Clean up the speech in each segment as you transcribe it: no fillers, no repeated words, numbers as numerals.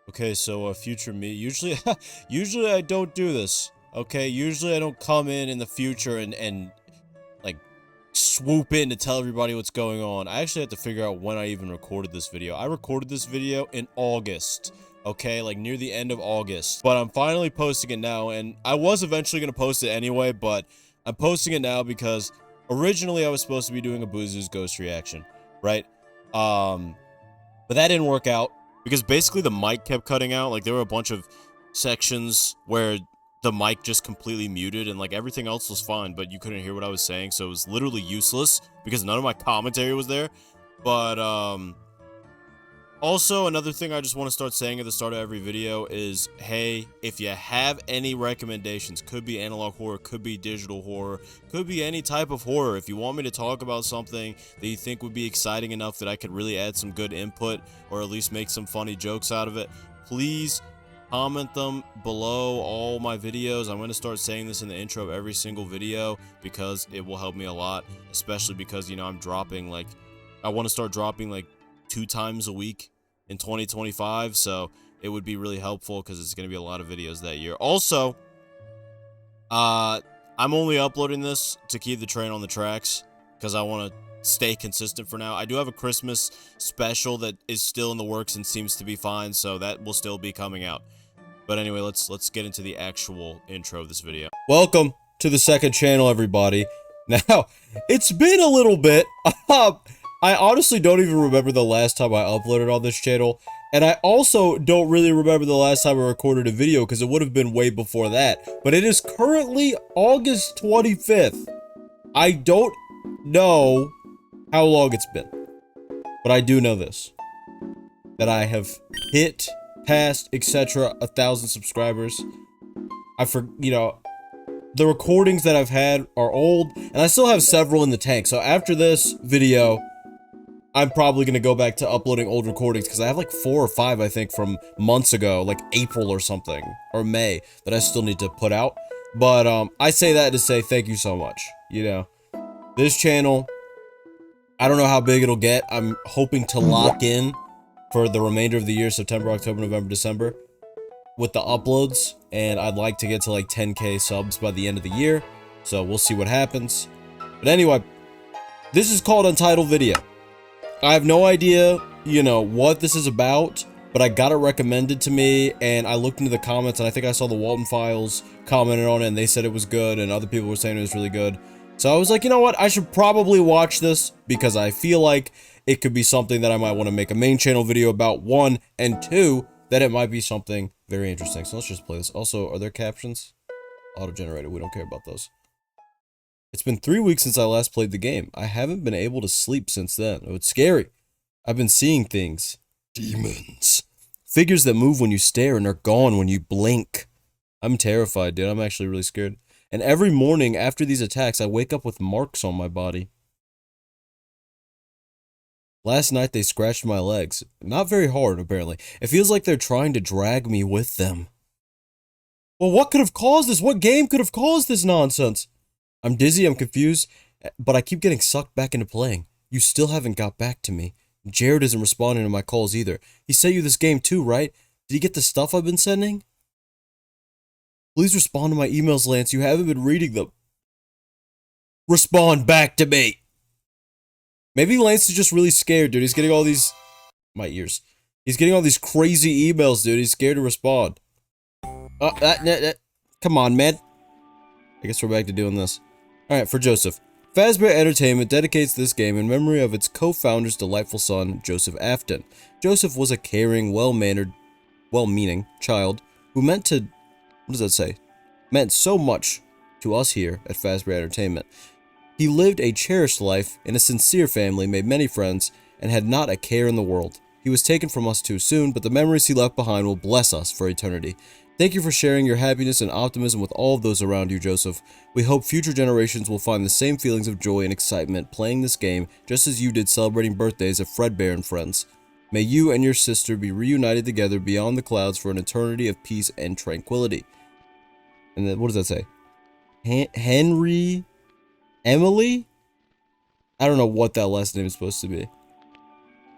Okay, so future me. Usually, usually I don't do this. Okay, usually I don't come in the future and like swoop in to tell everybody what's going on. I actually have to figure out when I even recorded this video. I recorded this video in August. Okay, like near the end of August. But I'm finally posting it now, and I was eventually gonna post it anyway, but I'm posting it now because originally I was supposed to be doing a Boozu's Ghost reaction, right? But that didn't work out because basically the mic kept cutting out. Like there were a bunch of sections where the mic just completely muted and like everything else was fine, but you couldn't hear what I was saying. So it was literally useless because none of my commentary was there. But also another thing I just want to start saying at the start of every video is, hey, if you have any recommendations, could be analog horror, could be digital horror, could be any type of horror. If you want me to talk about something that you think would be exciting enough that I could really add some good input or at least make some funny jokes out of it, please comment them below all my videos. I'm going to start saying this in the intro of every single video because it will help me a lot, especially because, you know, I'm dropping like, I want to start dropping like 2 times a week in 2025, so it would be really helpful because it's going to be a lot of videos that year. Also, I'm only uploading this to keep the train on the tracks because I want to stay consistent for now. I do have a Christmas special that is still in the works and seems to be fine, so that will still be coming out. But anyway, let's get into the actual intro of this video. Welcome to the second channel, everybody. Now, it's been a little bit. I honestly don't even remember the last time I uploaded on this channel, and I also don't really remember the last time I recorded a video because it would have been way before that. But it is currently August 25th. I don't know how long it's been, but I do know this, that I have hit past, etc., 1,000 subscribers. You know, the recordings that I've had are old, and I still have several in the tank. So after this video, I'm probably going to go back to uploading old recordings because I have like 4 or 5, I think, from months ago, like April or something, or May, that I still need to put out. But I say that to say thank you so much. You know, this channel, I don't know how big it'll get. I'm hoping to lock in for the remainder of the year, September, October, November, December, with the uploads, and I'd like to get to like 10K subs by the end of the year, so we'll see what happens. But anyway, this is called Untitled Video. I have no idea, you know, what this is about, but I got it recommended to me, and I looked into the comments, and I think I saw the Walton Files commented on it, and they said it was good, and other people were saying it was really good. So I was like, you know what, I should probably watch this, because I feel like it could be something that I might want to make a main channel video about, 1, and 2, that it might be something very interesting. So let's just play this. Also, are there captions? Auto-generated, we don't care about those. It's been 3 weeks since I last played the game. I haven't been able to sleep since then. Oh, it's scary. I've been seeing things. Demons. Figures that move when you stare and are gone when you blink. I'm terrified, dude. I'm actually really scared. And every morning after these attacks, I wake up with marks on my body. Last night they scratched my legs. Not very hard, apparently. It feels like they're trying to drag me with them. Well, what could have caused this? What game could have caused this nonsense? I'm dizzy, I'm confused, but I keep getting sucked back into playing. You still haven't got back to me. Jared isn't responding to my calls either. He sent you this game too, right? Did he get the stuff I've been sending? Please respond to my emails, Lance. You haven't been reading them. Respond back to me. Maybe Lance is just really scared, dude. He's getting all these... My ears. He's getting all these crazy emails, dude. He's scared to respond. Come on, man. I guess we're back to doing this. Alright, for Joseph. Fazbear Entertainment dedicates this game in memory of its co-founder's delightful son, Joseph Afton. Joseph was a caring, well-mannered, well-meaning child who meant to... What does that say? Meant so much to us here at Fazbear Entertainment. He lived a cherished life in a sincere family, made many friends, and had not a care in the world. He was taken from us too soon, but the memories he left behind will bless us for eternity. Thank you for sharing your happiness and optimism with all of those around you, Joseph. We hope future generations will find the same feelings of joy and excitement playing this game, just as you did celebrating birthdays of Fredbear and friends. May you and your sister be reunited together beyond the clouds for an eternity of peace and tranquility. And then, what does that say? Henry... Emily? I don't know what that last name is supposed to be.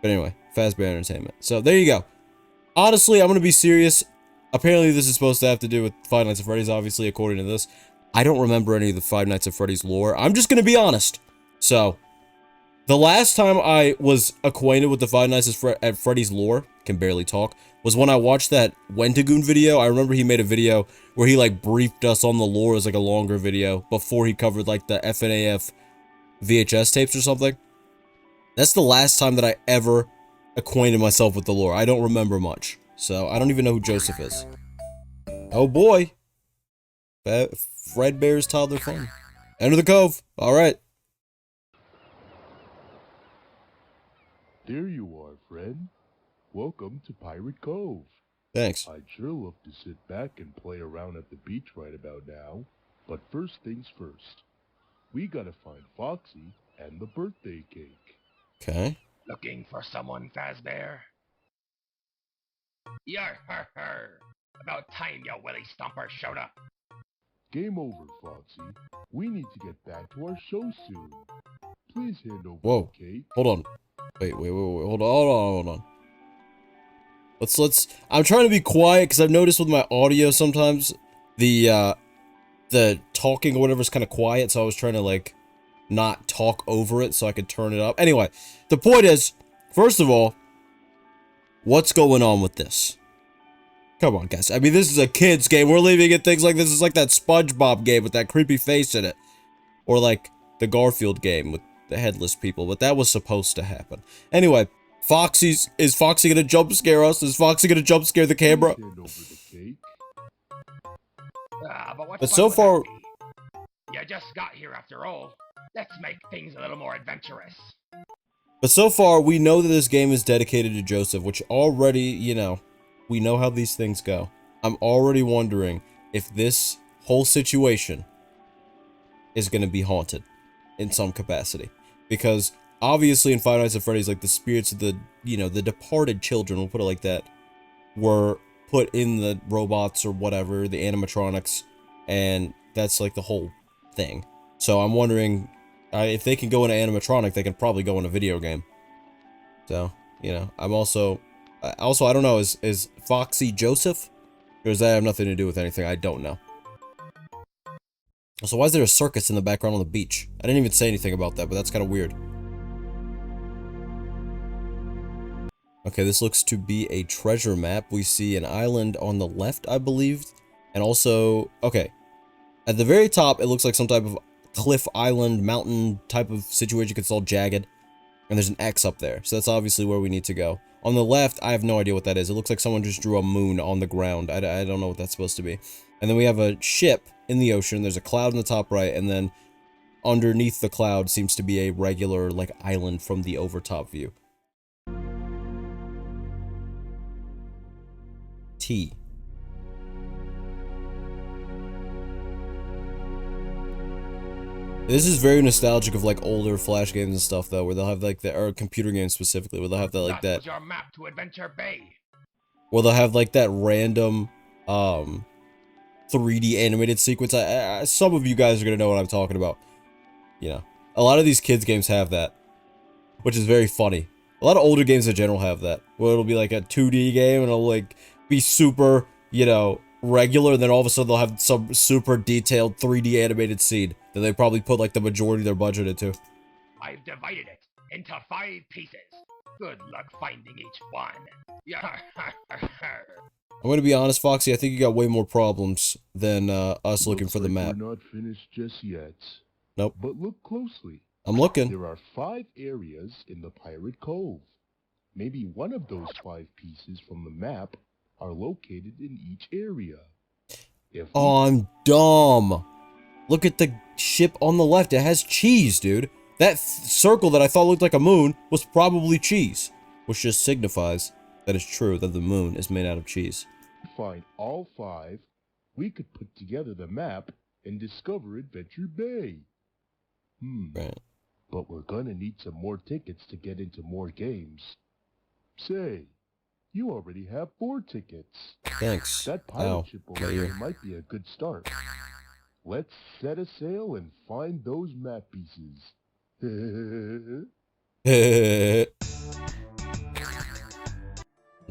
But anyway, Fazbear Entertainment. So, there you go. Honestly, I'm gonna be serious. Apparently, this is supposed to have to do with Five Nights at Freddy's, obviously, according to this. I don't remember any of the Five Nights at Freddy's lore. I'm just gonna be honest. So, the last time I was acquainted with the Five Nights at Freddy's lore, can barely talk, was when I watched that Wentagoon video. I remember he made a video where he, like, briefed us on the lore as, like, a longer video before he covered, like, the FNAF VHS tapes or something. That's the last time that I ever acquainted myself with the lore. I don't remember much. So, I don't even know who Joseph is. Oh boy. Fredbear's toddler fun. Enter the cove. Alright. There you are, friend. Welcome to Pirate Cove. Thanks. I'd sure love to sit back and play around at the beach right about now. But first things first. We gotta find Foxy and the birthday cake. Okay. Looking for someone, Fazbear? Yar har har! About time your willy stomper showed up. Game over, Foxy. We need to get back to our show soon. Please hand over Whoa. the cake. Hold on. Wait. Hold on. Let's. I'm trying to be quiet because I've noticed with my audio sometimes the talking or whatever is kind of quiet. So I was trying to like not talk over it so I could turn it up. Anyway, the point is, first of all, what's going on with this? Come on, guys. I mean, this is a kid's game. We're leaving it things like this is like that SpongeBob game with that creepy face in it, or like the Garfield game with the headless people. But that was supposed to happen. Anyway. Is Foxy gonna jump scare us? Is Foxy gonna jump scare the camera? Please hand over the cake. But so far, you just got here after all. Let's make things a little more adventurous. But so far, we know that this game is dedicated to Joseph, which already, you know, we know how these things go. I'm already wondering if this whole situation is gonna be haunted in some capacity, because obviously in Five Nights at Freddy's, like, the spirits of the, you know, the departed children, we'll put it like that, were put in the robots or whatever, the animatronics, and that's, like, the whole thing. So I'm wondering, if they can go in an animatronic, they can probably go in a video game. So, you know, I'm also, I don't know, is Foxy Joseph? Or does that have nothing to do with anything? I don't know. So why is there a circus in the background on the beach? I didn't even say anything about that, but that's kind of weird. Okay, this looks to be a treasure map. We see an island on the left, I believe. And also, okay. At the very top, it looks like some type of cliff island, mountain type of situation. It's all jagged. And there's an X up there. So that's obviously where we need to go. On the left, I have no idea what that is. It looks like someone just drew a moon on the ground. I don't know what that's supposed to be. And then we have a ship in the ocean. There's a cloud in the top right. And then underneath the cloud seems to be a regular, like, island from the overtop view. T. This is very nostalgic of like older Flash games and stuff though, where they'll have like the, or computer games specifically, where they'll have that like that. Was your map to Adventure Bay. Where they'll have like that random 3D animated sequence. Some of you guys are gonna know what I'm talking about. You know, a lot of these kids games have that, which is very funny. A lot of older games in general have that, where it'll be like a 2D game and it'll like be super, you know, regular, and then all of a sudden they'll have some super detailed 3D animated scene that they probably put like the majority of their budget into. I've divided it into 5 pieces. Good luck finding each one. I'm gonna be honest, Foxy, I think you got way more problems than us looking for the map. We're not finished just yet. Nope. But look closely. I'm looking. There are 5 areas in the Pirate Cove. Maybe one of those 5 pieces from the map are located in each area. Oh, I'm dumb. Look at the ship on the left. It has cheese, dude. That circle that I thought looked like a moon was probably cheese, which just signifies that it's true that the moon is made out of cheese. Find all 5, we could put together the map and discover Adventure Bay. Right. But we're gonna need some more tickets to get into more games. Say, you already have 4 tickets. Thanks. That pirate ship over there might be a good start. Let's set a sail and find those map pieces.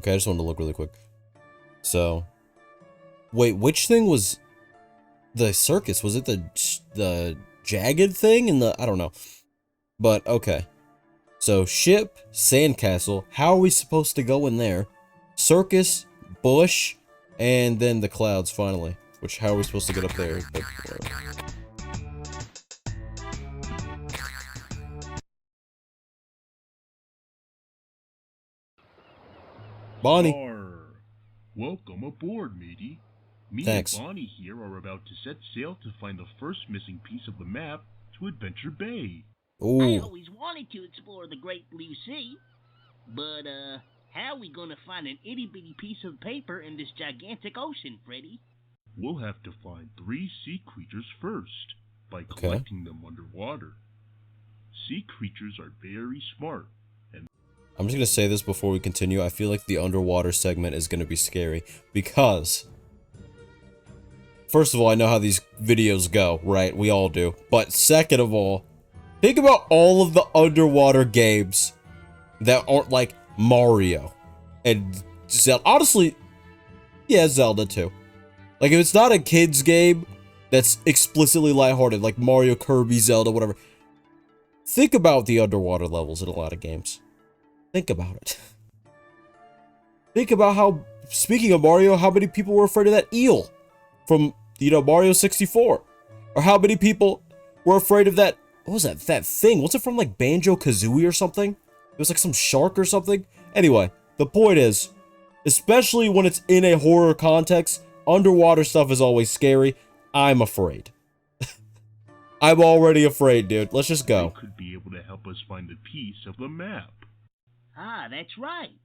Okay, I just wanted to look really quick. So, wait, which thing was the circus? Was it the jagged thing in the, I don't know. But, okay. So, ship, sandcastle, how are we supposed to go in there? Circus, bush, and then the clouds, finally. Which, how are we supposed to get up there? But, Bonnie. Arr. Welcome aboard, matey. Me Thanks. and Bonnie here are about to set sail to find the first missing piece of the map to Adventure Bay. I Ooh. always wanted to explore the Great Blue Sea, but, how are we gonna find an itty-bitty piece of paper in this gigantic ocean, Freddy? We'll have to find 3 sea creatures first, by collecting them underwater. Sea creatures are very smart, and I'm just gonna say this before we continue. I feel like the underwater segment is gonna be scary, because first of all, I know how these videos go, right? We all do. But second of all, think about all of the underwater games that aren't like Mario and Zelda. Honestly, yeah, Zelda too. Like, if it's not a kid's game that's explicitly lighthearted, like Mario, Kirby, Zelda, whatever, think about the underwater levels in a lot of games. Think about it. Think about how, speaking of Mario, how many people were afraid of that eel from, you know, Mario 64? Or how many people were afraid of that, what was that thing? What's it from, like, Banjo-Kazooie or something? It was like some shark or something? Anyway, the point is, especially when it's in a horror context, underwater stuff is always scary. I'm afraid. I'm already afraid, dude. Let's just go. they could be able to help us find a piece of the map. Ah, that's right.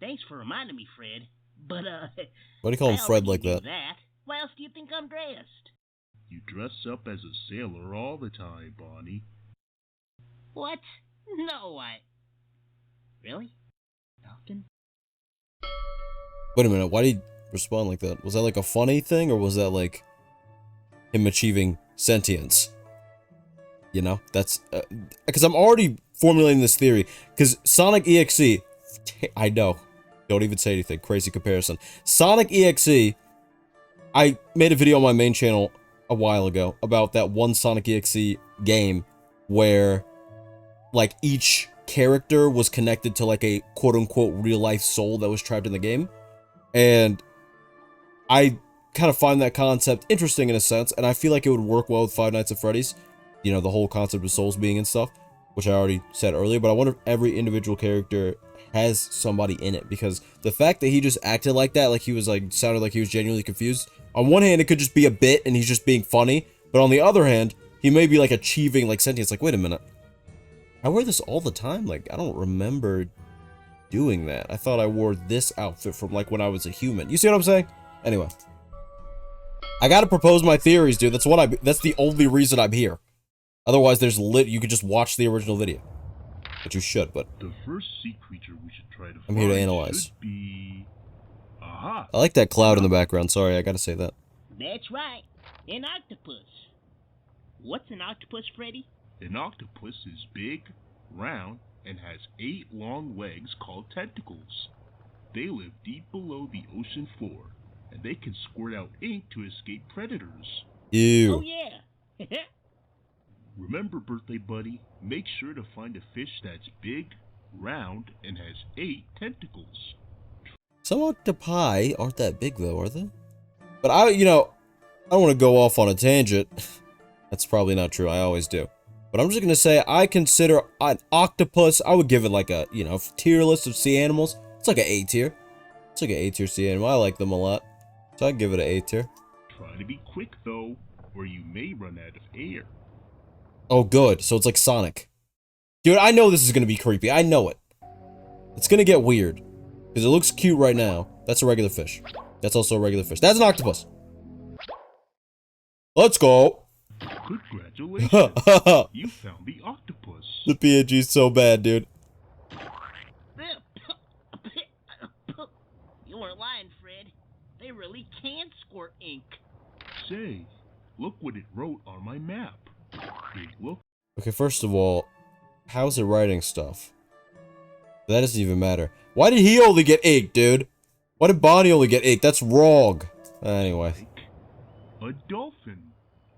Thanks for reminding me, Fred. But, Why do you call him I Fred already like knew that? Why else do you think I'm dressed? You dress up as a sailor all the time, Bonnie. What? No, Really? Falcon? Wait a minute, why did he respond like that? Was that like a funny thing, or was that like him achieving sentience? You know, that's because I'm already formulating this theory. Because Sonic EXE, I know, don't even say anything. Crazy comparison. Sonic EXE, I made a video on my main channel a while ago about that one Sonic EXE game where, like, each character was connected to like a quote-unquote real-life soul that was trapped in the game. And I kind of find that concept interesting in a sense, and I feel like it would work well with Five Nights at Freddy's. You know, the whole concept of souls being and stuff, which I already said earlier, but I wonder if every individual character has somebody in it, because the fact that he just acted like that, like he was like, sounded like he was genuinely confused. On one hand, it could just be a bit and he's just being funny, but on the other hand, he may be like achieving like sentience. Like, wait a minute, I wear this all the time? Like, I don't remember doing that. I thought I wore this outfit from like when I was a human. You see what I'm saying? Anyway, I gotta propose my theories, dude. That's the only reason I'm here. Otherwise, you could just watch the original video. Which you should, but The first sea creature we should try to I'm find here to analyze. should be... Aha! I like that cloud in the background. Sorry, I gotta say that. That's right. An octopus. What's an octopus, Freddy? An octopus is big, round, and has 8 long legs called tentacles. They live deep below the ocean floor, and they can squirt out ink to escape predators. Oh, Ew. yeah. Remember, birthday buddy, make sure to find a fish that's big, round, and has 8 tentacles. Some octopi aren't that big, though, are they? But I don't want to go off on a tangent. That's probably not true. I always do. But I'm just gonna say, I consider an octopus, I would give it like a, tier list of sea animals. It's like an A tier. It's like an A tier sea animal. I like them a lot. So I'd give it an A tier. Try to be quick, though, or you may run out of air. Oh, good. So it's like Sonic. Dude, I know this is gonna be creepy. I know it. It's gonna get weird. Because it looks cute right now. That's a regular fish. That's also a regular fish. That's an octopus. Let's go. Congratulations. You found the octopus. The PNG's so bad, dude. You weren't lying, Fred. They really can squirt ink. Say, look what it wrote on my map. Big look. Okay, first of all, how's it writing stuff? That doesn't even matter. Why did he only get inked, dude? Why did Bonnie only get inked? That's wrong. Anyway. A dolphin.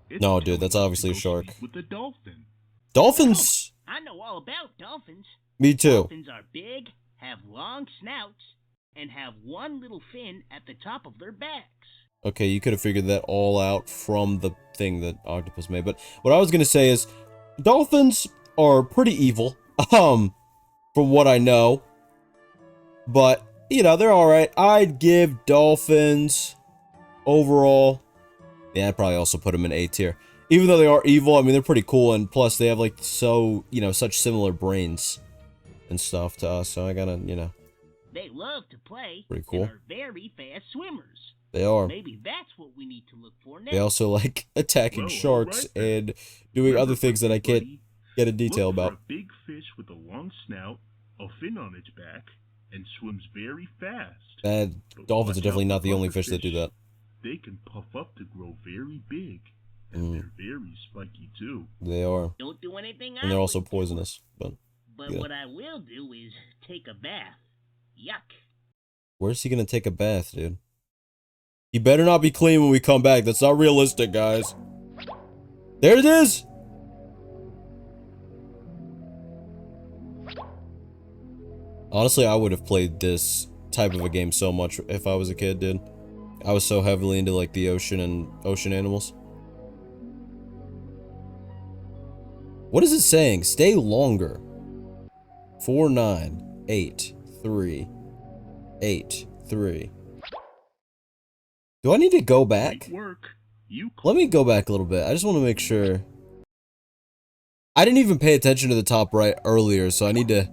It's No, dude, that's telling us to obviously a go shark. speak with a dolphin. Dolphins? I know all about dolphins. Me too. Dolphins are big, have long snouts, and have one little fin at the top of their backs. Okay, you could have figured that all out from the thing that Octopus made. But what I was gonna say is, dolphins are pretty evil. From what I know. But, you know, they're alright. I'd give dolphins overall. Yeah, I'd probably also put them in A tier. Even though they are evil, I mean, they're pretty cool. And plus, they have, like, so, you know, such similar brains and stuff to us. So I gotta, you know. They love to play. Pretty cool. And are very fast swimmers. They are. Maybe that's what we need to look for next. They also like attacking Well, sharks alright then. and doing Remember, other things that I can't buddy, get a detail look for about. a big fish with a long snout, a fin on its back, and swims very fast. But Dolphins are watch definitely out not for the only puffer fish that do that. They can puff up to grow very big, and they're very spiky too. They are. Don't do anything And they're I also would do. poisonous. But yeah. What I will do is take a bath. Yuck. Where's he gonna take a bath, dude? He better not be clean when we come back. That's not realistic, guys. There it is! Honestly, I would have played this type of a game so much if I was a kid, dude. I was so heavily into, like, the ocean and ocean animals. What is it saying? Stay longer. 4, 9, 8, 3, 8, 3. Do I need to go back? Great work. You Let me go back a little bit. I just want to make sure. I didn't even pay attention to the top right earlier, so I need to...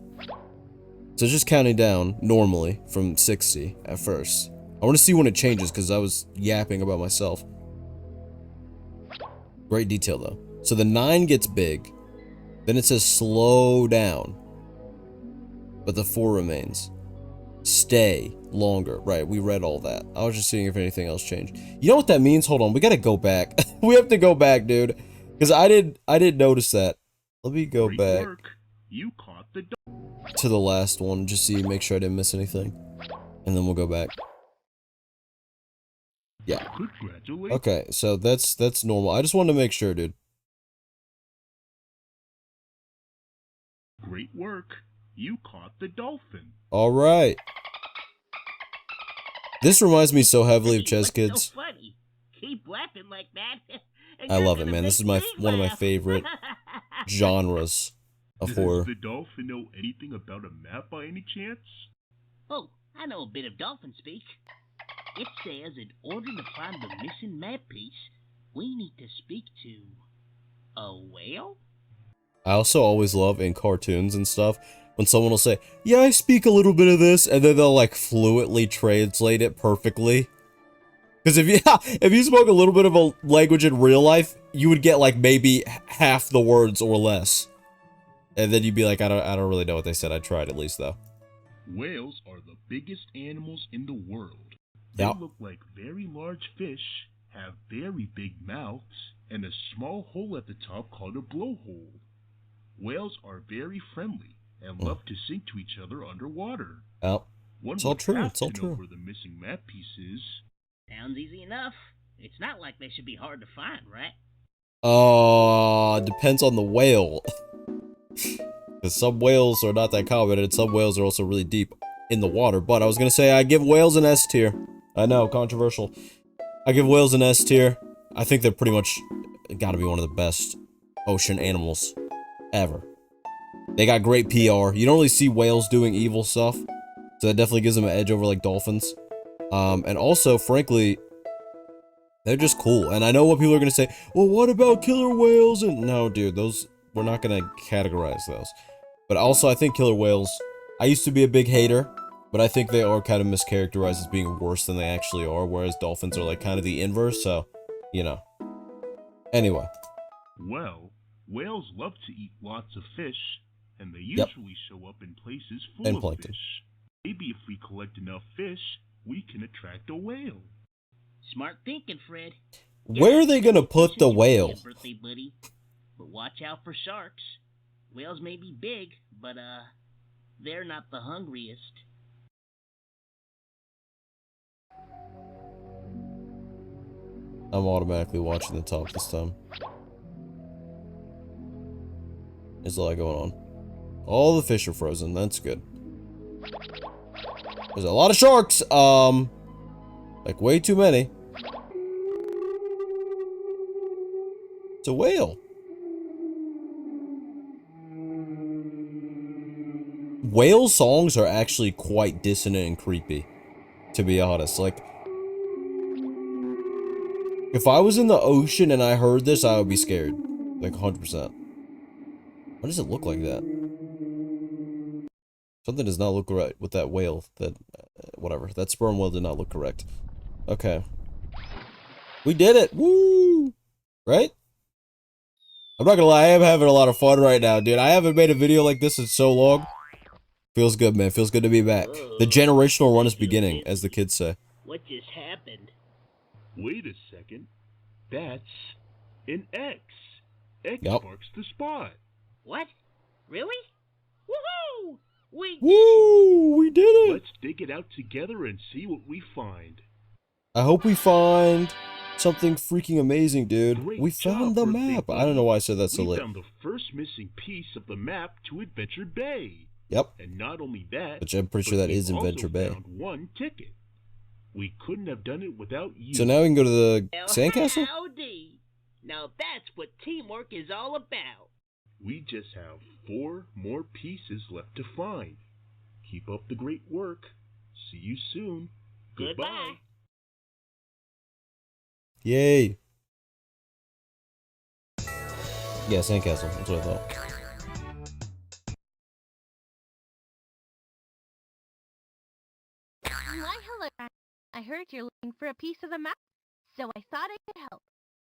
So just counting down, normally, from 60 at first. I want to see when it changes, because I was yapping about myself. Great detail, though. So the 9 gets big. Then it says slow down. But the 4 remains. Stay longer. Right, we read all that. I was just seeing if anything else changed. You know what that means? Hold on, we gotta go back. We have to go back, dude. Because I didn't notice that. Let me go Great back work. You caught the to the last one, just see, make sure I didn't miss anything. And then we'll go back. Yeah. Congratulations. Okay, so that's normal. I just wanted to make sure, dude. Great work. You caught the dolphin. Alright. This reminds me so heavily of Hey, Chess what's Kids. So funny? Keep laughing like that. and I you're love it, gonna man. This make is me one of my laugh. favorite genres of Does horror. the dolphin know anything about a map by any chance? Oh, I know a bit of dolphin speak. It says in order to find the missing map piece, we need to speak to a whale? I also always love in cartoons and stuff when someone will say, yeah, I speak a little bit of this, and then they'll like fluently translate it perfectly. Because if you spoke a little bit of a language in real life, you would get like maybe half the words or less. And then you'd be like, I don't really know what they said. I tried at least though. Whales are the biggest animals in the world. They Yep. look like very large fish, have very big mouths, and a small hole at the top called a blowhole. Whales are very friendly and love to sink to each other underwater. Oh, One it's all would true. have It's all to know true. where the missing map piece is. Sounds easy enough. It's not like they should be hard to find, right? Depends on the whale. Because some whales are not that common, and some whales are also really deep in the water. But I was gonna say I give whales an S tier. I know, controversial. I give whales an S tier. I think they're pretty much gotta be one of the best ocean animals ever. They got great PR. You don't really see whales doing evil stuff, so that definitely gives them an edge over like dolphins. And also, frankly, they're just cool. And I know what people are gonna say. Well, what about killer whales? And no, dude, those we're not gonna categorize those. But also, I think killer whales. I used to be a big hater, but I think they are kind of mischaracterized as being worse than they actually are. Whereas dolphins are like kind of the inverse. So, you know. Anyway. Well, whales love to eat lots of fish, and they Yep. usually show up in places full And of plankton. fish. Maybe if we collect enough fish, we can attract a whale. Smart thinking, Fred. Where are they gonna put the whale? Birthday buddy. But watch out for sharks. Whales may be big, but they're not the hungriest. I'm automatically watching the top this time. There's a lot going on. All the fish are frozen. That's good. There's a lot of sharks. Like way too many. It's a whale. Whale songs are actually quite dissonant and creepy, to be honest. Like, if I was in the ocean and I heard this, I would be scared. Like, 100%. Why does it look like that? Something does not look right with that whale. That, whatever. That sperm whale did not look correct. Okay. We did it! Woo! Right? I'm not gonna lie, I am having a lot of fun right now, dude. I haven't made a video like this in so long. Feels good, man. Feels good to be back. The generational run is beginning, as the kids say. What just happened? Wait a second. That's an X. X Yep. marks the spot. What? Really? Woohoo! Woo! We did it! Let's dig it out together and see what we find. I hope we find something freaking amazing, dude. Great We found the job, map. birthday I don't know why I said that so We late. found the first missing piece of the map to Adventure Bay. Yep. And not only that, Which I'm pretty sure but that is we Adventure also Bay. found one ticket. We couldn't have done it without you. So now we can go to the Well, sandcastle? howdy. Now that's what teamwork is all about. We just have 4 more pieces left to find. Keep up the great work. See you soon. Goodbye. Yay. Yeah, sandcastle. That's what I thought. Why, hello. I heard you're looking for a piece of the map, so I thought I could help.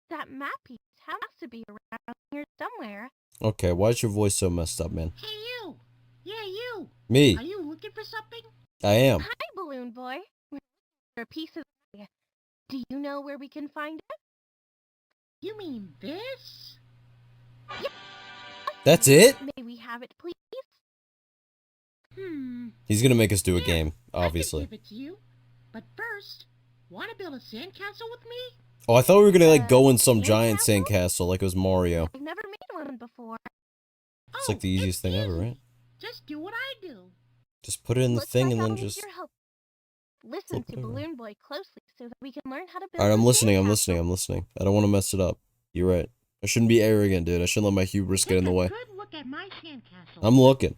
That map piece has to be around here somewhere. Okay, why is your voice so messed up, man? Hey, you! Yeah, you! Me. Are you looking for something? I am. Hi, Balloon Boy. We're looking for a piece of the map. Do you know where we can find it? You mean this? That's it? May we have it, please? He's gonna make us do a Yeah, game, obviously. I can give it to you. But first, want to build a sandcastle with me? Oh, I thought we were gonna like go in some Sandcastle? giant sandcastle like it was Mario. I've never made one before. It's like the easiest thing ever, easy. right? Just do what I do. Just put it in the Looks thing like and I'll then need just... your help. Listen flip to it over. Balloon Boy closely so that we can learn how to build Alright, a I'm listening, sandcastle. I don't want to mess it up. You're right. I shouldn't be arrogant, dude. I shouldn't let my hubris get in the Take a way. good look at my sandcastle. I'm looking.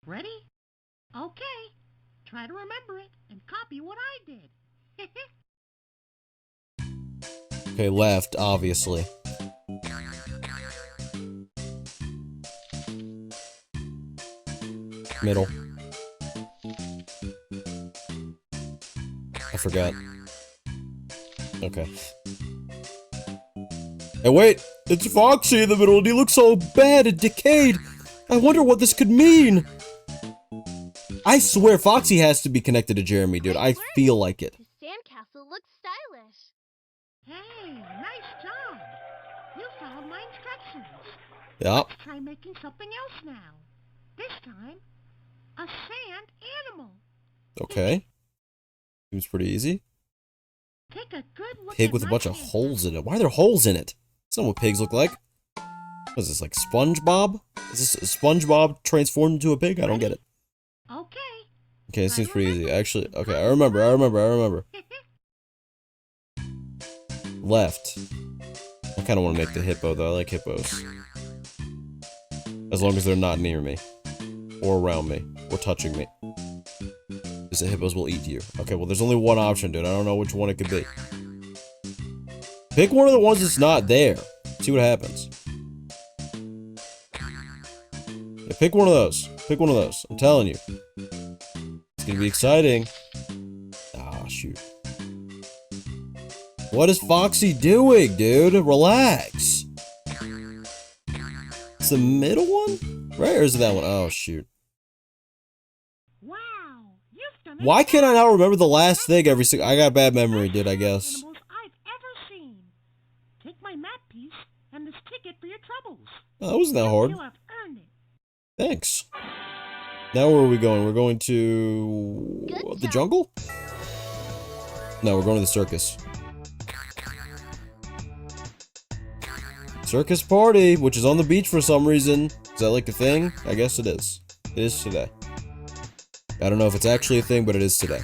Ready? Okay. Try to remember it and copy what I did. Okay, left, obviously. Middle. I forgot. Okay. Hey, wait! It's Foxy in the middle and he looks so bad and decayed! I wonder what this could mean! I swear Foxy has to be connected to Jeremy, dude. I feel like it. The sandcastle looks stylish. Hey, nice job. You followed my instructions. Yup. Let's try making something else now. This time, a sand animal. Okay. Seems pretty easy. Take a good look Pig at with a my bunch of sandcastle. holes in it. Why are there holes in it? That's not what pigs look like. What is this, like SpongeBob? Is this SpongeBob transformed into a pig? I don't get it. Okay. Okay, it seems pretty easy. Actually, okay, I remember. Left. I kind of want to make the hippo, though. I like hippos. As long as they're not near me. Or around me. Or touching me. Because the hippos will eat you. Okay, well, there's only one option, dude. I don't know which one it could be. Pick one of the ones that's not there. See what happens. Yeah, pick one of those. Pick one of those. I'm telling you. It's gonna be exciting. Ah, shoot. What is Foxy doing, dude? Relax. It's the middle one? Right? Or is it that one? Oh, shoot. Wow, you've done it. Why can't I not remember the last thing every single... I got bad memory, dude, I guess. Animals I've ever seen. Take my map piece and the ticket for your troubles. Oh, that wasn't that hard. You have earned it. Thanks. Now where are we going? We're going to the jungle? No, we're going to the circus. Circus party, which is on the beach for some reason. Is that like a thing? I guess it is. It is today. I don't know if it's actually a thing, but it is today.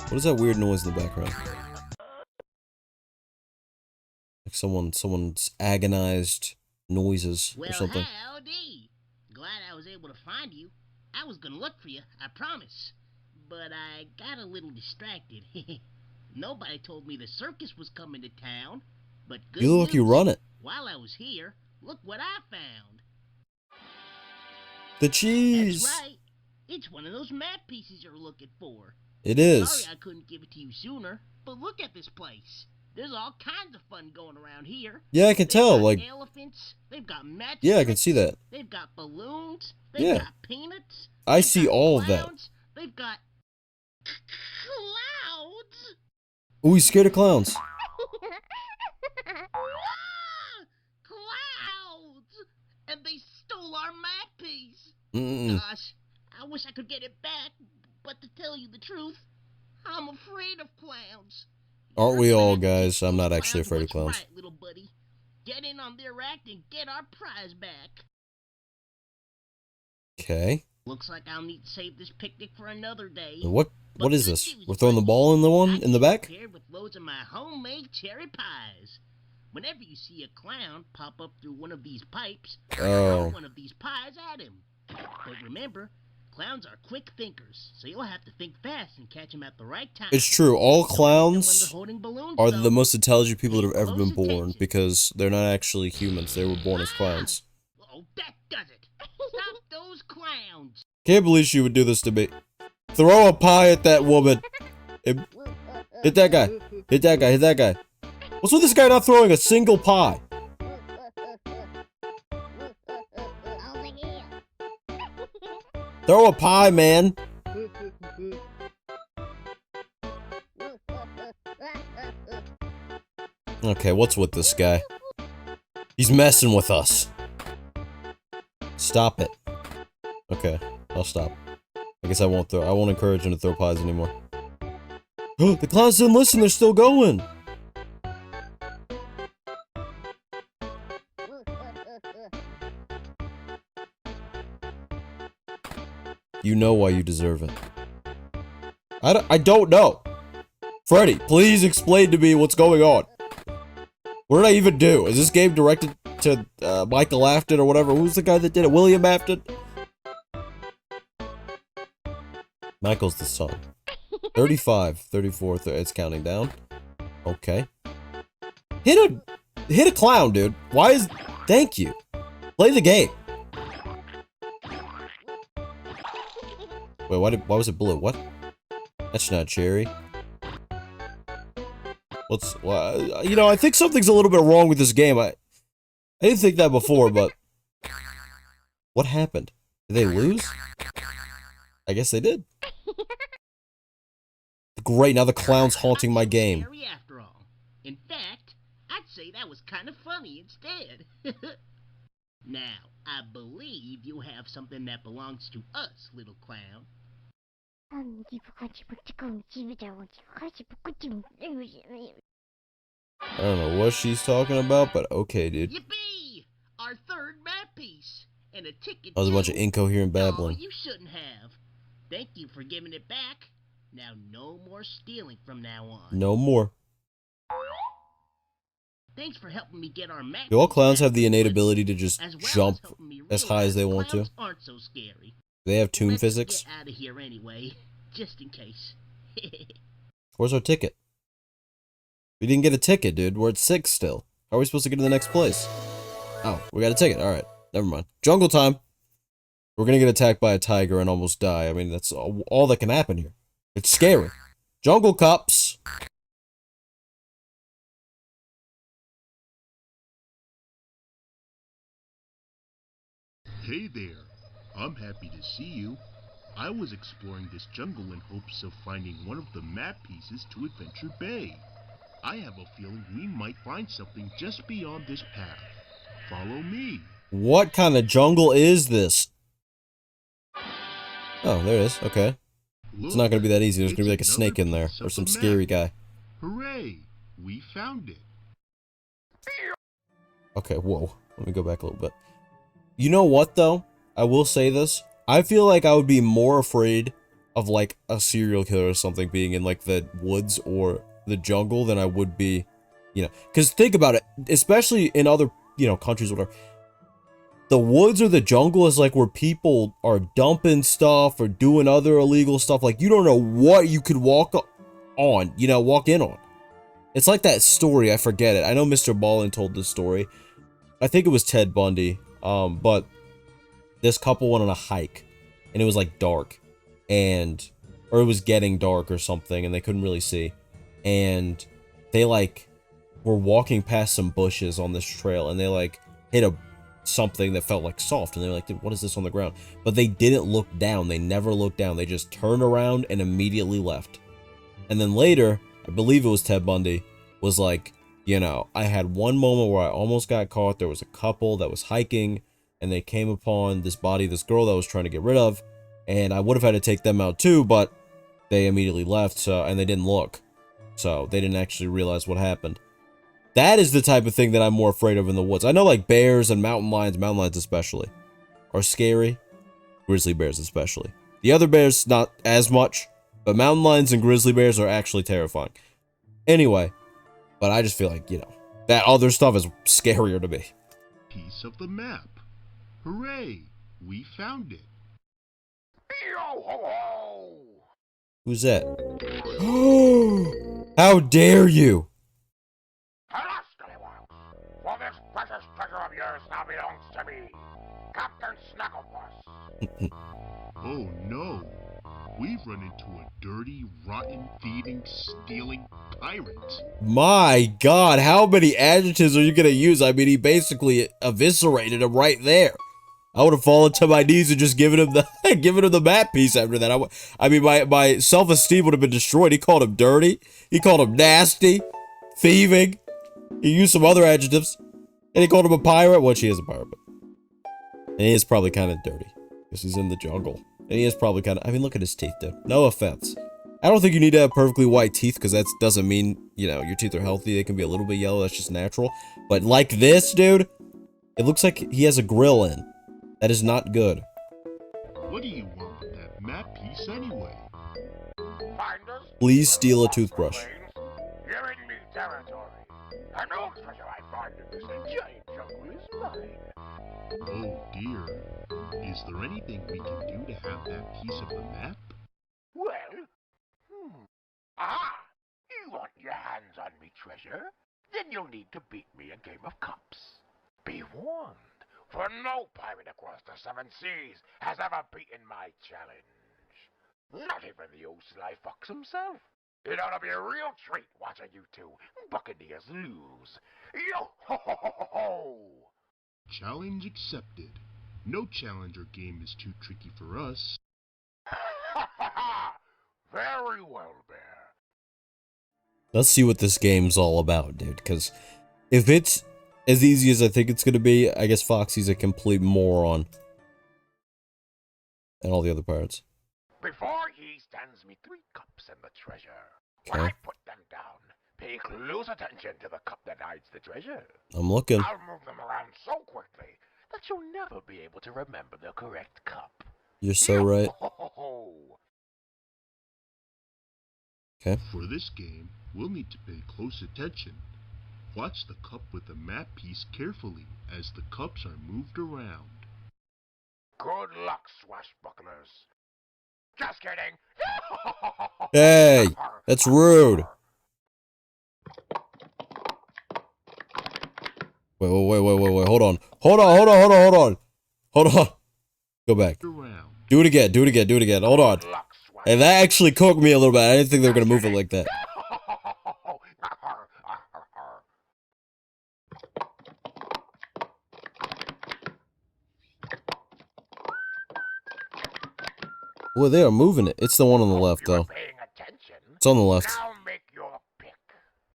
What is that weird noise in the background? Like someone's agonized noises or something. Well, howdy. Glad I was able to find you. I was gonna look for you, I promise. But I got a little distracted. Nobody told me the circus was coming to town. But good You look, news. you run it. While I was here, look what I found. The cheese. That's right. It's one of those map pieces you're looking for. It is. Sorry I couldn't give it to you sooner, but look at this place. There's all kinds of fun going around here. Yeah, I can tell. Got Like, elephants. They've got match. yeah, I can see that. They've got balloons. They've Yeah. got peanuts. I They've see got all of that. clowns. They've got clouds. Ooh, he's scared of clowns. Clouds! And they stole our map piece. Mm-mm. Gosh, I wish I could get it back, but to tell you the truth, I'm afraid of clowns. Aren't we You're all, gonna have to guys? teach I'm not those actually afraid of what's clowns. Right, little buddy. Get in on their act and get our prize back. Okay. Looks like I'll need to save this picnic for another day. What But is good this? news, We're throwing the buddy. ball in the I one in the back? prepared with loads of my homemade cherry pies. Whenever you see a clown pop up through one of these pipes, throw Oh. one of these pies at him. But remember, clowns are quick thinkers, so you'll have to think fast and catch them at the right time. It's true. All Don't hit them when clowns they're holding balloons, are though. the most intelligent people that have ever Close been born attention. because they're not actually humans. They were born as clowns. Oh, that does it. Stop those clowns. Can't believe she would do this to me. Throw a pie at that woman. Hit that guy. Hit that guy. Hit that guy. What's with this guy not throwing a single pie? Throw a pie, man. Okay, what's with this guy? He's messing with us. Stop it. Okay, I'll stop. I guess I won't encourage him to throw pies anymore. The clowns didn't listen, they're still going. You know why you deserve it. I don't know. Freddy, please explain to me what's going on. What did I even do? Is this game directed to Michael Afton or whatever? Who's the guy that did it? William Afton? Michael's the son. 35, 34, it's counting down. Okay. Hit a clown, dude. Why is... Thank you. Play the game. Wait, why was it blue? What? That's not cherry. You know, I think something's a little bit wrong with this game. I didn't think that before, but... What happened? Did they lose? I guess they did. Great, now the clown's haunting my game. After all. In fact, I'd say that was kind of funny instead. Now, I believe you have something that belongs to us, little clown. I don't know what she's talking about, but okay, dude. Yippee! Our third map piece. And a ticket. That was a bunch of too. incoherent No, babbling. you shouldn't have. Thank you for giving it back. Now no more stealing from now on. No more. Thanks for helping me get our map. Do all piece clowns back, have the innate but ability to just as well jump as helping me as high as they realize want to? clowns aren't so scary. They have tomb Let's physics? get out of here anyway, just in case. Where's our ticket? We didn't get a ticket, dude. We're at 6 still. How are we supposed to get to the next place? Oh, we got a ticket. Alright, never mind. Jungle time. We're gonna get attacked by a tiger and almost die. I mean, that's all that can happen here. It's scary. Jungle cops. Hey there. I'm happy to see you. I was exploring this jungle in hopes of finding one of the map pieces to Adventure Bay. I have a feeling we might find something just beyond this path. Follow me. What kind of jungle is this? Oh, there it is. Okay. Look, It's not gonna be that easy. There's gonna be like a it's snake in another there. piece Or of some the scary map. guy. Hooray! We found it. Okay, whoa. Let me go back a little bit. You know what, though? I will say this. I feel like I would be more afraid of, like, a serial killer or something being in, like, the woods or the jungle than I would be, you know. Because think about it. Especially in other, you know, countries or whatever. The woods or the jungle is, like, where people are dumping stuff or doing other illegal stuff. Like, you don't know what you could walk on, you know, walk in on. It's like that story. I forget it. I know Mr. Ballin told this story. I think it was Ted Bundy, but this couple went on a hike, and it was like dark, or it was getting dark or something, and they couldn't really see, and they like were walking past some bushes on this trail, and they like hit something that felt like soft, and they're like, "Dude, what is this on the ground?" But they didn't look down. They never looked down. They just turned around and immediately left. And then later, I believe it was Ted Bundy, was like, you know, I had one moment where I almost got caught. There was a couple that was hiking, and they came upon this body, this girl that I was trying to get rid of, and I would have had to take them out too, but they immediately left, so, and they didn't look. So, they didn't actually realize what happened. That is the type of thing that I'm more afraid of in the woods. I know, like, bears and mountain lions especially, are scary. Grizzly bears especially. The other bears, not as much, but mountain lions and grizzly bears are actually terrifying. Anyway, but I just feel like, you know, that other stuff is scarier to me. Piece of the map. Hooray! We found it. Yo-ho-ho! Who's that? How dare you! For this precious treasure of yours now belongs to me, Captain Snugglepuss. Oh no! We've run into a dirty, rotten, thieving, stealing pirate. My god, how many adjectives are you gonna use? I mean, he basically eviscerated him right there. I would have fallen to my knees and just given him the map piece after that. I mean, my self-esteem would have been destroyed. He called him dirty. He called him nasty, thieving. He used some other adjectives. And he called him a pirate. Well, she is a pirate. And he is probably kind of dirty. Because he's in the jungle. And he is probably kind of... I mean, look at his teeth, dude. No offense. I don't think you need to have perfectly white teeth. Because that doesn't mean, you know, your teeth are healthy. They can be a little bit yellow. That's just natural. But like this, dude. It looks like he has a grill in. That is not good. What do you want with that map piece anyway? Finders, Please steal a toothbrush. you're in me territory. And no treasure I find in this giant jungle is mine. Oh dear. Is there anything we can do to have that piece of the map? Well, aha! You want your hands on me treasure? Then you'll need to beat me a game of cups. Be warned, for no pirate across the seven seas has ever beaten my challenge. Not even the old sly fox himself. It ought to be a real treat watching you two buccaneers lose. Yo-ho-ho-ho-ho! Challenge accepted. No challenge or game is too tricky for us. Very well, Bear. Let's see what this game's all about, dude. Because if it's as easy as I think it's going to be, I guess Foxy's a complete moron. And all the other pirates. Before he stands me 3 cups and the treasure. When Okay. I put them down, pay close attention to the cup that hides the treasure. I'm looking. I'll move them around so quickly that you'll never be able to remember the correct cup. You're so right. Yo-ho-ho-ho! Okay. For this game, we'll need to pay close attention. Watch the cup with the map piece carefully as the cups are moved around. Good luck, swashbucklers. Just kidding. Hey, that's rude. Wait, hold on. Hold on. Go back. Around. Do it again. Hold on. Good luck, And that actually cooked me a little bit. I didn't think they were going to move it like that. Well, they are moving it. It's the one on the left, You were though. paying attention. It's on the left. Now make your pick.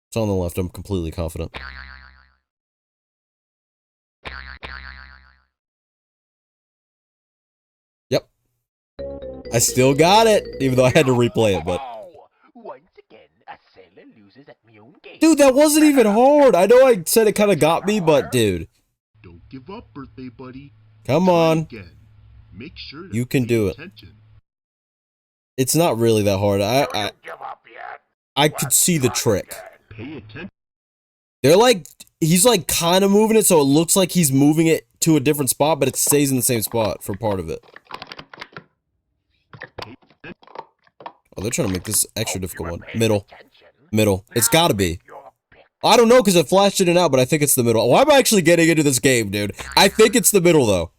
It's on the left. I'm completely confident. Yep. I still got it, even though I had to replay it, but... Once again, a sailor loses at my own game. Dude, that wasn't even hard. I know I said it kind of got me, but dude. Don't give up, birthday buddy. Come Try on. again. Make sure to You can pay do it. attention. It's not really that hard. Don't give up yet. I could see the trick. Pay attention. They're like, he's like kind of moving it so it looks like he's moving it to a different spot, but it stays in the same spot for part of it. Oh, they're trying to make this extra difficult one. Middle. Middle. It's gotta be. I don't know because it flashed in and out, but I think it's the middle. Why am I actually getting into this game, dude? I think it's the middle, though.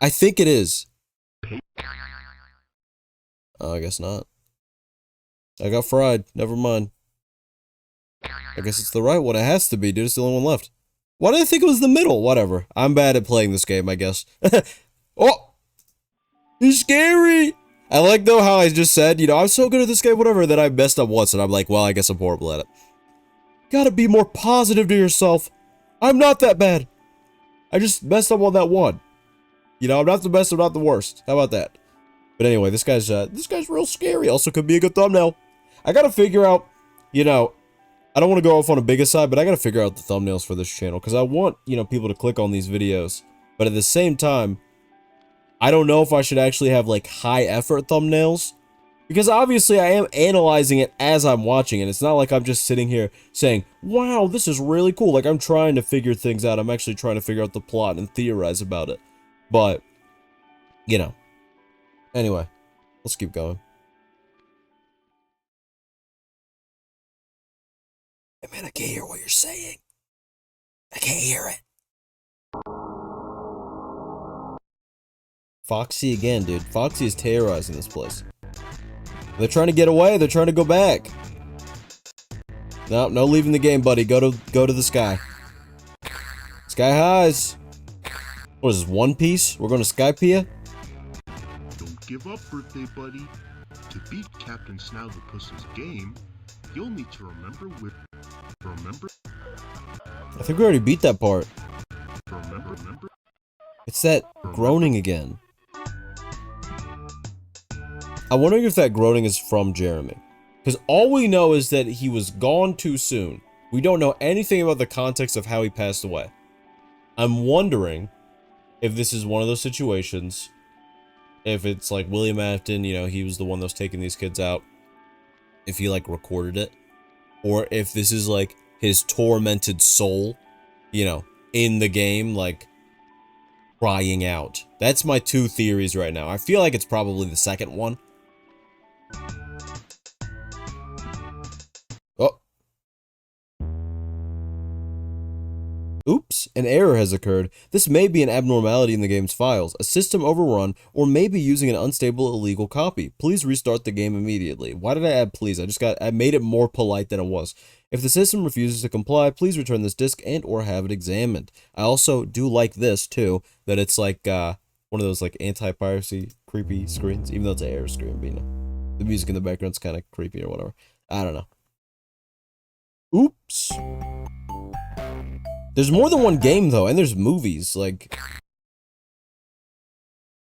I think it is. Oh, I guess not. I got fried. Never mind. I guess it's the right one. It has to be, dude. It's the only one left. Why did I think it was the middle? Whatever. I'm bad at playing this game, I guess. Oh! He's scary! I like, though, how I just said, you know, I'm so good at this game, whatever, that I messed up once, and I'm like, well, I guess I'm horrible at it. Gotta be more positive to yourself. I'm not that bad. I just messed up on that one. You know, I'm not the best, I'm not the worst. How about that? But anyway, this guy's real scary. Also could be a good thumbnail. I gotta figure out, you know, I don't want to go off on a bigger side, but I gotta figure out the thumbnails for this channel, because I want, you know, people to click on these videos. But at the same time, I don't know if I should actually have, like, high-effort thumbnails. Because obviously I am analyzing it as I'm watching it. It's not like I'm just sitting here saying, wow, this is really cool. Like, I'm trying to figure things out. I'm actually trying to figure out the plot and theorize about it. But, you know. Anyway, let's keep going. Hey man, I can't hear what you're saying. I can't hear it. Foxy again, dude. Foxy is terrorizing this place. They're trying to get away. They're trying to go back. No, no leaving the game, buddy. Go to the sky. Sky highs. What is this, One Piece? We're going to Skypea? Don't give up, birthday buddy. To beat Captain Snagglepuss's game, you'll need to remember. I think we already beat that part. Remember. It's that groaning again. I'm wondering if that groaning is from Jeremy. Because all we know is that he was gone too soon. We don't know anything about the context of how he passed away. I'm wondering if this is one of those situations. If it's like William Afton, you know, he was the one that was taking these kids out. If he like recorded it. Or if this is like his tormented soul, you know, in the game, like crying out. That's my two theories right now. I feel like it's probably the second one. Oh. Oops, an error has occurred. This may be an abnormality in the game's files, a system overrun, or maybe using an unstable illegal copy. Please restart the game immediately. Why did I add please? I made it more polite than it was. If the system refuses to comply, please return this disk and or have it examined. I also do like this too, that it's like one of those like anti-piracy creepy screens, even though it's an error screen, but you know, the music in the background's kind of creepy or whatever. I don't know. Oops. There's more than one game, though, and there's movies, like...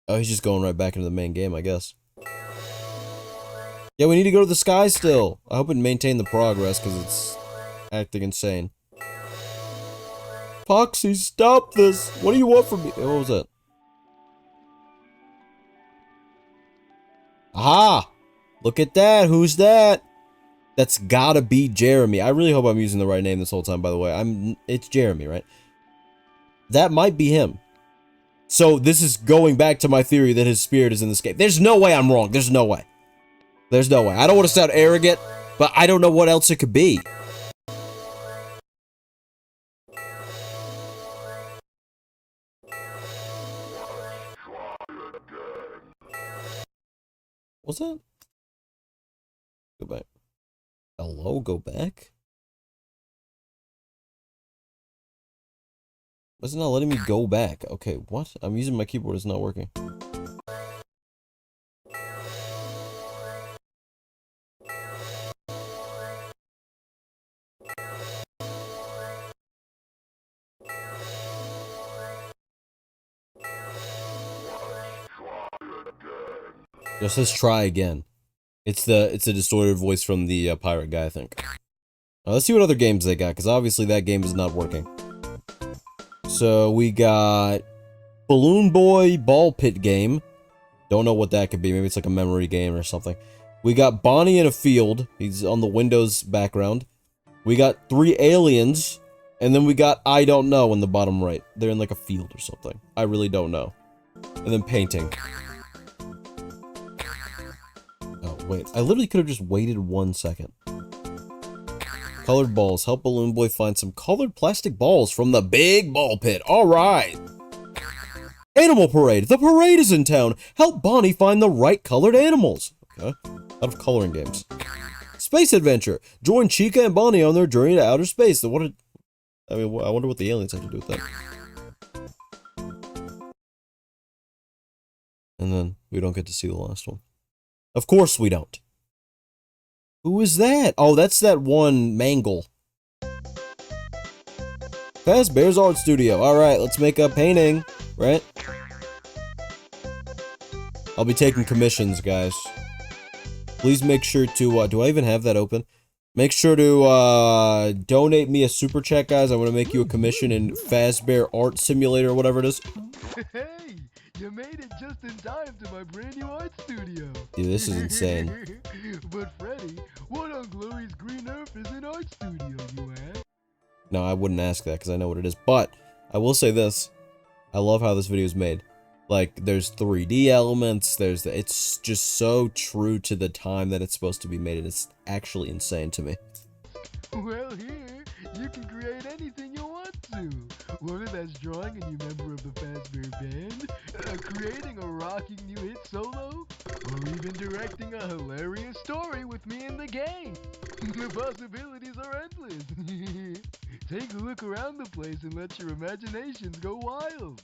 Oh, he's just going right back into the main game, I guess. Yeah, we need to go to the sky still. I hope it maintained the progress, because it's acting insane. Foxy, stop this! What do you want from me? What was that? Aha! Look at that! Who's that? That's gotta be Jeremy. I really hope I'm using the right name this whole time, by the way. It's Jeremy, right? That might be him. So this is going back to my theory that his spirit is in this game. There's no way I'm wrong. There's no way. There's no way. I don't want to sound arrogant, but I don't know what else it could be. What's that? Go back. Hello, go back? Why is it not letting me go back? Okay, what? I'm using my keyboard, it's not working. It says try again. It's a distorted voice from the pirate guy, I think. Let's see what other games they got, because obviously that game is not working. So we got Balloon Boy Ball Pit game. Don't know what that could be. Maybe it's like a memory game or something. We got Bonnie in a field. He's on the Windows background. We got 3 aliens. And then we got I don't know in the bottom right. They're in like a field or something. I really don't know. And then painting. Oh, wait. I literally could have just waited 1 second. Colored balls. Help Balloon Boy find some colored plastic balls from the big ball pit. Alright. Animal Parade. The parade is in town. Help Bonnie find the right colored animals. Okay. Out of coloring games. Space Adventure. Join Chica and Bonnie on their journey to outer space. I wonder what the aliens have to do with that. And then we don't get to see the last one. Of course we don't. Who is that? Oh, that's that one Mangle. Fazbear's Art Studio. Alright, let's make a painting, right? I'll be taking commissions, guys. Please make sure to, do I even have that open? Make sure to, donate me a super chat, guys. I'm gonna make you a commission in Fazbear Art Simulator, or whatever it is. Hey, you made it just in time to my brand new art studio. Dude, this is insane. But Freddy, what on Glory's green earth is an art studio, you ask? No, I wouldn't ask that, because I know what it is. But, I will say this. I love how this video is made. Like, there's 3D elements, it's just so true to the time that it's supposed to be made, and it's actually insane to me. Well, here, you can create anything you want to. Whether that's drawing a new member of the Fazbear band, creating a rocking new hit solo, or even directing a hilarious story with me in the game. The possibilities are endless. Take a look around the place and let your imaginations go wild.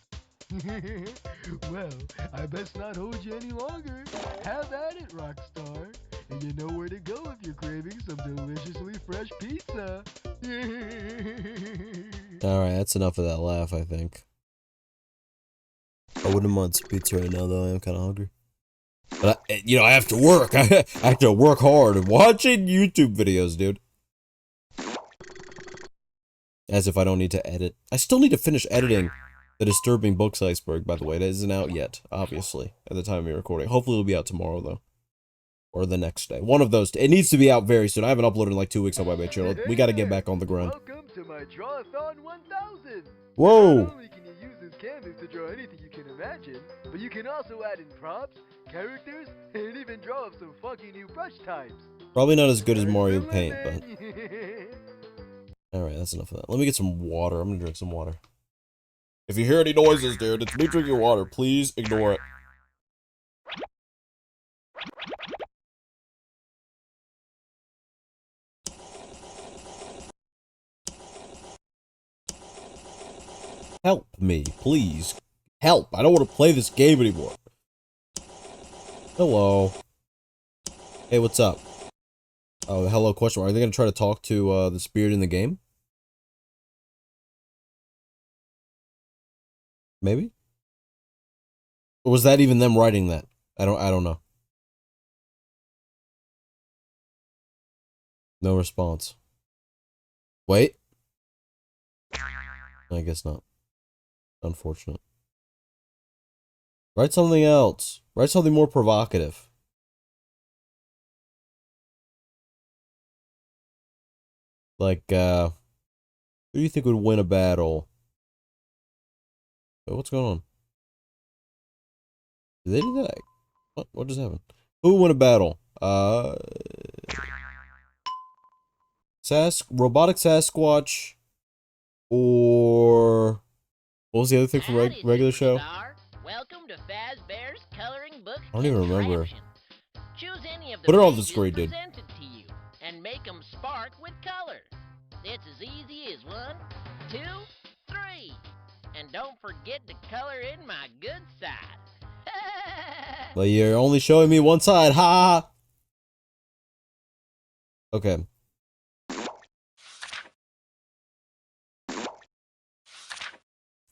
Well, I best not hold you any longer. Have at it, Rockstar. And you know where to go if you're craving some deliciously fresh pizza. Alright, that's enough of that laugh, I think. I wouldn't mind some pizza right now, though. I am kind of hungry. But, I have to work. I have to work hard watching YouTube videos, dude. As if I don't need to edit. I still need to finish editing The Disturbing Books Iceberg, by the way. That isn't out yet, obviously, at the time of me recording. Hopefully it'll be out tomorrow, though. Or the next day. One of those. It needs to be out very soon. I haven't uploaded in like 2 weeks on my channel. We gotta get back on the grind. Welcome to my Drawathon 1000! Whoa! Not only can you use this canvas to draw anything you can imagine, but you can also add in props, characters, and even draw up some funky new brush types. Probably not as good as Mario Paint, but... Alright, that's enough of that. Let me get some water. I'm gonna drink some water. If you hear any noises, dude, it's me drinking water. Please ignore it. Help me, please. Help! I don't want to play this game anymore. Hello. Hey, what's up? Oh, hello, question mark. Are they gonna try to talk to, the spirit in the game? Maybe? Or was that even them writing that? I don't know. No response. Wait. I guess not. Unfortunate. Write something else. Write something more provocative. Like, who do you think would win a battle? Wait, what's going on? Did they do that? What just happened? Who would win a battle? Robotic Sasquatch, or what was the other thing from regular show? Welcome to Fazbear's Coloring Book. I don't even remember. Choose any of the Put it on the pages screen, dude. presented to you and make them spark with color. It's as easy as 1, 2, 3. And don't forget to color in my good side. But you're only showing me one side, ha! Okay.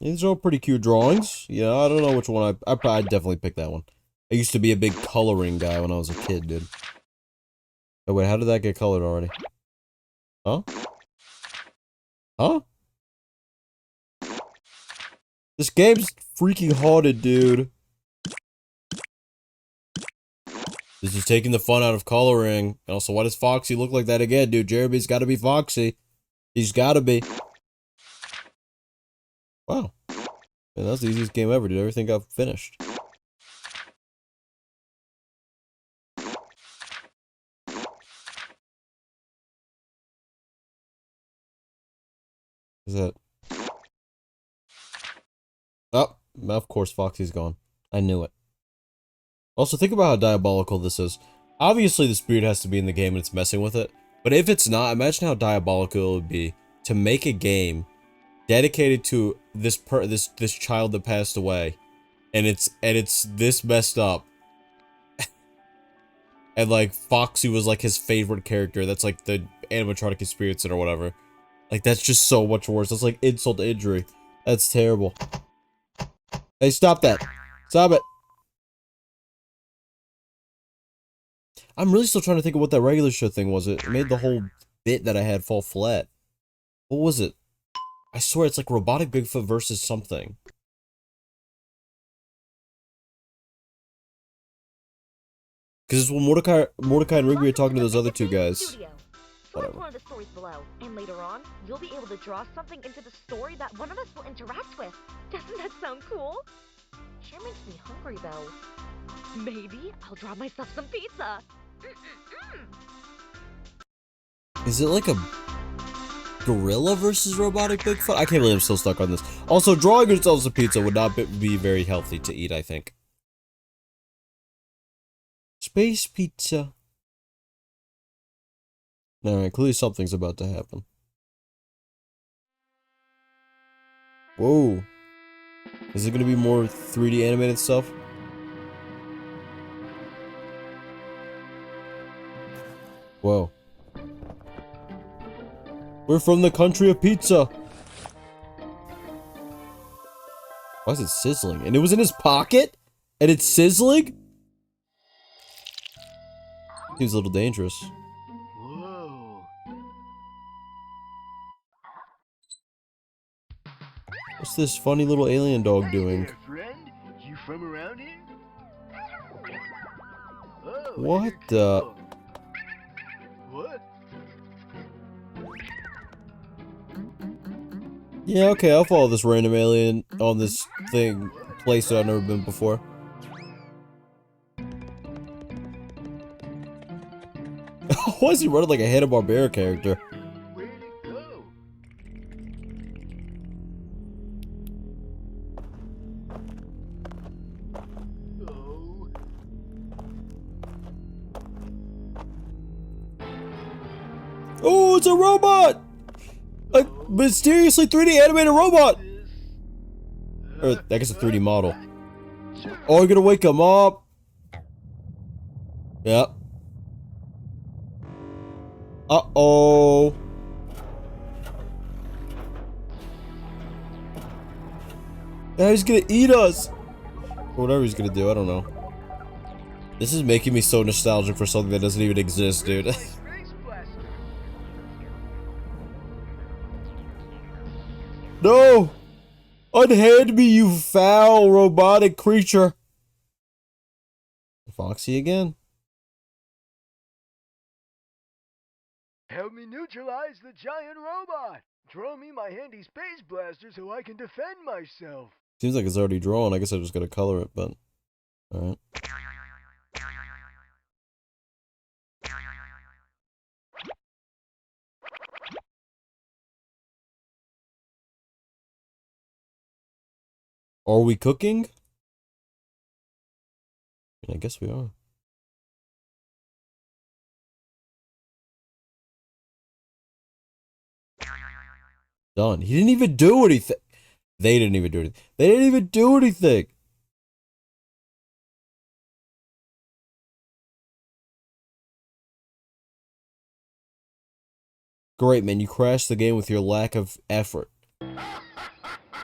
These are all pretty cute drawings. Yeah, I don't know which one I'd definitely pick that one. I used to be a big coloring guy when I was a kid, dude. Oh wait, how did that get colored already? Huh? Huh? This game's freaking haunted, dude. This is taking the fun out of coloring. And also, why does Foxy look like that again, dude? Jeremy's gotta be Foxy. He's gotta be. Wow. Man, that's the easiest game ever, dude. Everything got finished. Is that... Oh, of course Foxy's gone. I knew it. Also, think about how diabolical this is. Obviously, the spirit has to be in the game and it's messing with it. But if it's not, imagine how diabolical it would be to make a game dedicated to this child that passed away, and it's this messed up. And like Foxy was like his favorite character. That's like the animatronic experience or whatever. Like that's just so much worse. That's like insult to injury. That's terrible. Hey, stop that! Stop it! I'm really still trying to think of what that regular show thing was. It made the whole bit that I had fall flat. What was it? I swear it's like Robotic Bigfoot versus something. Because it's when Mordecai and Rigby are talking to those other two guys. Select one of the stories below, and later on, you'll be able to draw something into the story that one of us will interact with. Doesn't that sound cool? Sure makes me hungry, though. Maybe I'll draw myself some pizza. Is it like a gorilla versus robotic Bigfoot? I can't believe I'm still stuck on this. Also, drawing yourselves a pizza would not be very healthy to eat, I think. Space pizza. Alright, clearly something's about to happen. Whoa. Is it gonna be more 3D animated stuff? Whoa. We're from the country of pizza. Why is it sizzling? And it was in his pocket? And it's sizzling? Seems a little dangerous. Whoa. What's this funny little alien dog doing? Hey there, friend. You from around here? Oh, What here the? Cove. What? Yeah, okay, I'll follow this random alien on this place that I've never been before. Why is he running like a Hanna-Barbera character? Where'd it go? Oh. Oh, it's a robot! A mysteriously 3D animated robot! Or, I guess a 3D model. Oh, you're gonna wake him up? Yep. Uh-oh. Now he's gonna eat us! Or whatever he's gonna do, I don't know. This is making me so nostalgic for something that doesn't even exist, dude. No! Unhand me, you foul robotic creature! Foxy again? Help me neutralize the giant robot! Draw me my handy space blaster so I can defend myself! Seems like it's already drawn. I guess I just gotta color it, but... Alright. Are we cooking? I guess we are. Done. He didn't even do anything. They didn't even do anything. They didn't even do anything. Great, man. You crashed the game with your lack of effort.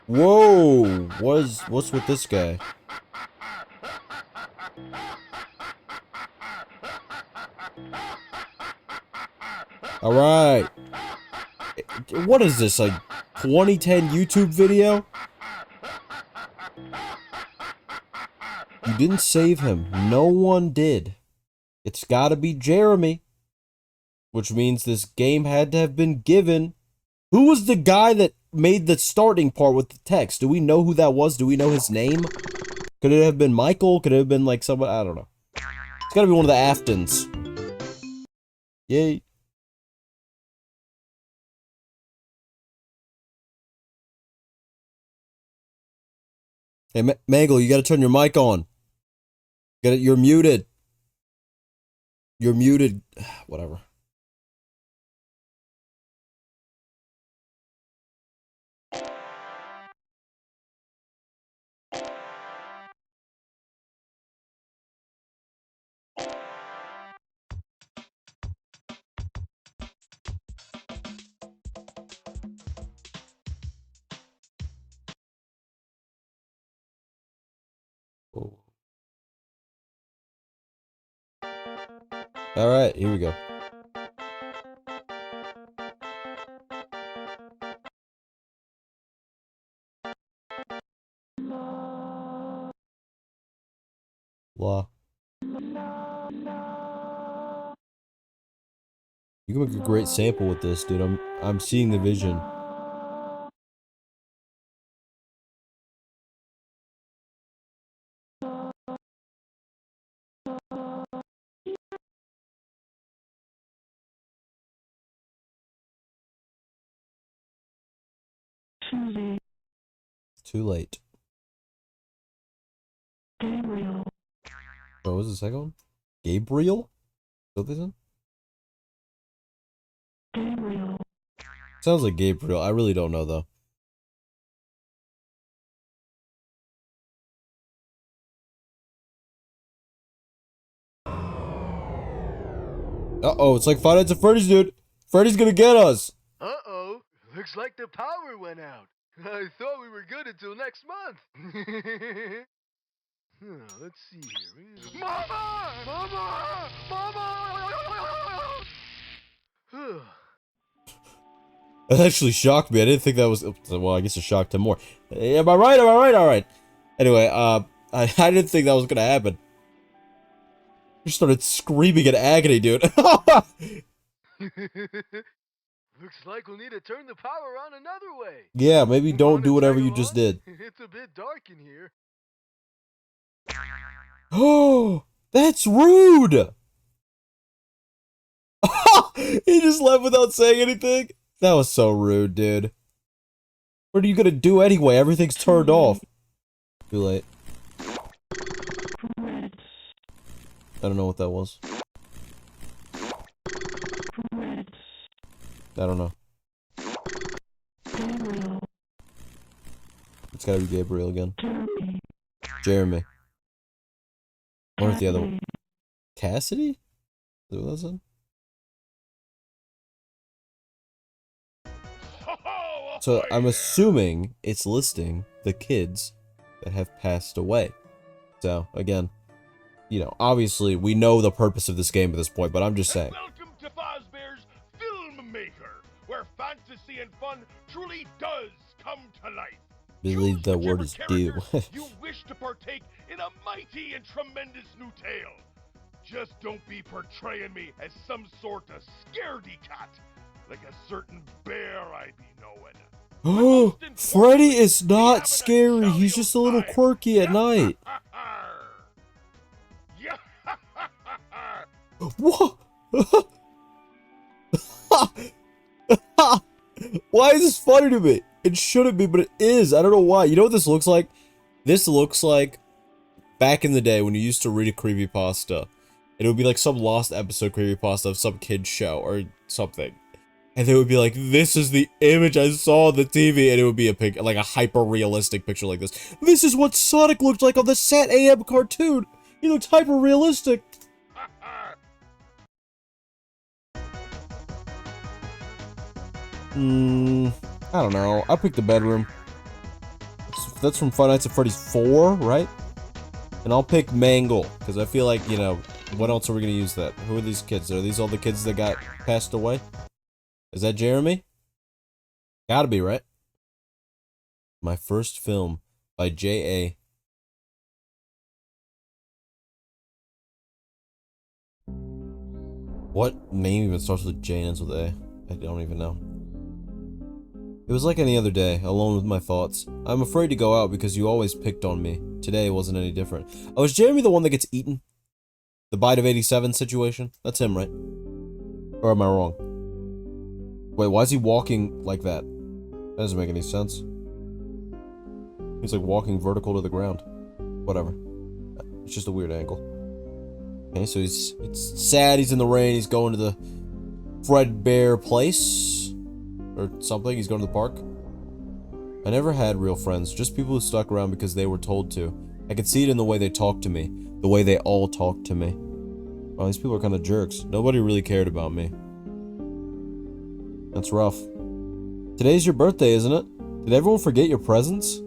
Whoa! What's with this guy? Alright. What is this, like 2010 YouTube video? You didn't save him. No one did. It's gotta be Jeremy. Which means this game had to have been given. Who was the guy that made the starting part with the text? Do we know who that was? Do we know his name? Could it have been Michael? Could it have been like someone? I don't know. It's gotta be one of the Aftons. Yay. Hey, Mangle, you gotta turn your mic on. You're muted. You're muted. Whatever. Oh. All right, here we go. Blah. You can make a great sample with this, dude. I'm seeing the vision. Too late. Gabriel. What was the second one? Gabriel? Is that what they said? Gabriel. Sounds like Gabriel. I really don't know though. Uh-oh, it's like Five Nights at Freddy's, dude. Freddy's gonna get us. Uh-oh. Looks like the power went out. I thought we were good until next month. Let's see here. Mama! Mama! Mama! That actually shocked me. I didn't think that was... Well, I guess it shocked him more. Am I right? Am I right? All right. Anyway, I didn't think that was gonna happen. You started screaming in agony, dude. Looks like we'll need to turn the power on another way. Yeah, maybe don't do whatever you just did. It's a bit dark in here. Oh, that's rude. He just left without saying anything. That was so rude, dude. What are you gonna do anyway? Everything's turned off. Too late. I don't know what that was. I don't know. Gabriel. It's gotta be Gabriel again. Jeremy. I wonder if the other one. Cassidy? Is that what that said? So I'm assuming it's listing the kids that have passed away. So again, you know, obviously we know the purpose of this game at this point, but I'm just saying. Welcome to Fazbear's Filmmaker, where fantasy and fun truly does come to life. Believe the word is due. You wish to partake in a mighty and tremendous new tale. Just don't be portraying me as some sort of scaredy cat, like a certain bear I be knowing. Oh, Freddy is not scary. He's just a little quirky at night. What? Why is this funny to me? It shouldn't be, but it is. I don't know why. You know what this looks like? This looks like back in the day when you used to read a creepypasta. It would be like some lost episode creepypasta of some kid's show or something. And they would be like, this is the image I saw on the TV, and it would be a like a hyper-realistic picture like this. This is what Sonic looked like on the Sat AM cartoon. He looked hyper-realistic. I don't know. I picked the bedroom. That's from Five Nights at Freddy's 4, right? And I'll pick Mangle, because I feel like, you know, what else are we going to use that? Who are these kids? Are these all the kids that got passed away? Is that Jeremy? Gotta be, right? My first film by J.A. What name even starts with J and ends with A? I don't even know. It was like any other day, alone with my thoughts. I'm afraid to go out because you always picked on me. Today wasn't any different. Oh, is Jeremy the one that gets eaten? The Bite of 87 situation? That's him, right? Or am I wrong? Wait, why is he walking like that? That doesn't make any sense. He's like walking vertical to the ground. Whatever. It's just a weird angle. Okay, so it's sad, he's in the rain, he's going to the Fazbear place. Or something, he's going to the park. I never had real friends, just people who stuck around because they were told to. I could see it in the way they talked to me. The way they all talked to me. Wow, these people are kind of jerks. Nobody really cared about me. That's rough. Today's your birthday, isn't it? Did everyone forget your presents?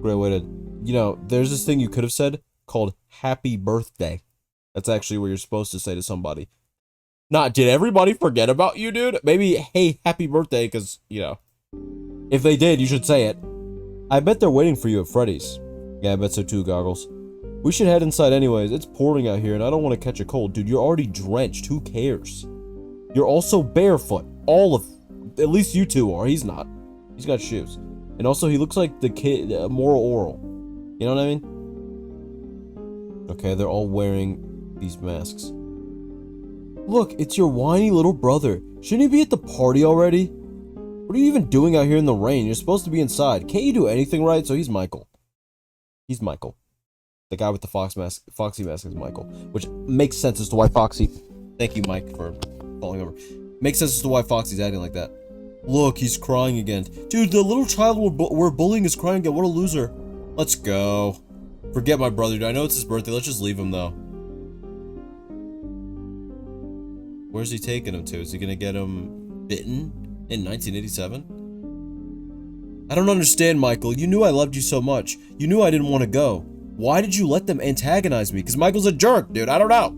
Great way to... You know, there's this thing you could have said called Happy Birthday. That's actually what you're supposed to say to somebody. Not, did everybody forget about you, dude? Maybe, hey, happy birthday, because, you know. If they did, you should say it. I bet they're waiting for you at Freddy's. Yeah, I bet so too, Goggles. We should head inside anyways. It's pouring out here, and I don't want to catch a cold. Dude, you're already drenched. Who cares? You're also barefoot. All of... At least you two are. He's not. He's got shoes. And also, he looks like the kid... Moral Oral. You know what I mean? Okay, they're all wearing these masks. Look, it's your whiny little brother. Shouldn't he be at the party already? What are you even doing out here in the rain? You're supposed to be inside. Can't you do anything right? So he's Michael. He's Michael. The guy with the Foxy mask is Michael. Which makes sense as to why Foxy... Thank you, Mike, for falling over. Makes sense as to why Foxy's acting like that. Look, he's crying again. Dude, the little child we're bullying is crying again. What a loser. Let's go. Forget my brother, dude. I know it's his birthday. Let's just leave him, though. Where's he taking him to? Is he gonna get him bitten in 1987? I don't understand, Michael. You knew I loved you so much. You knew I didn't want to go. Why did you let them antagonize me? Because Michael's a jerk, dude. I don't know.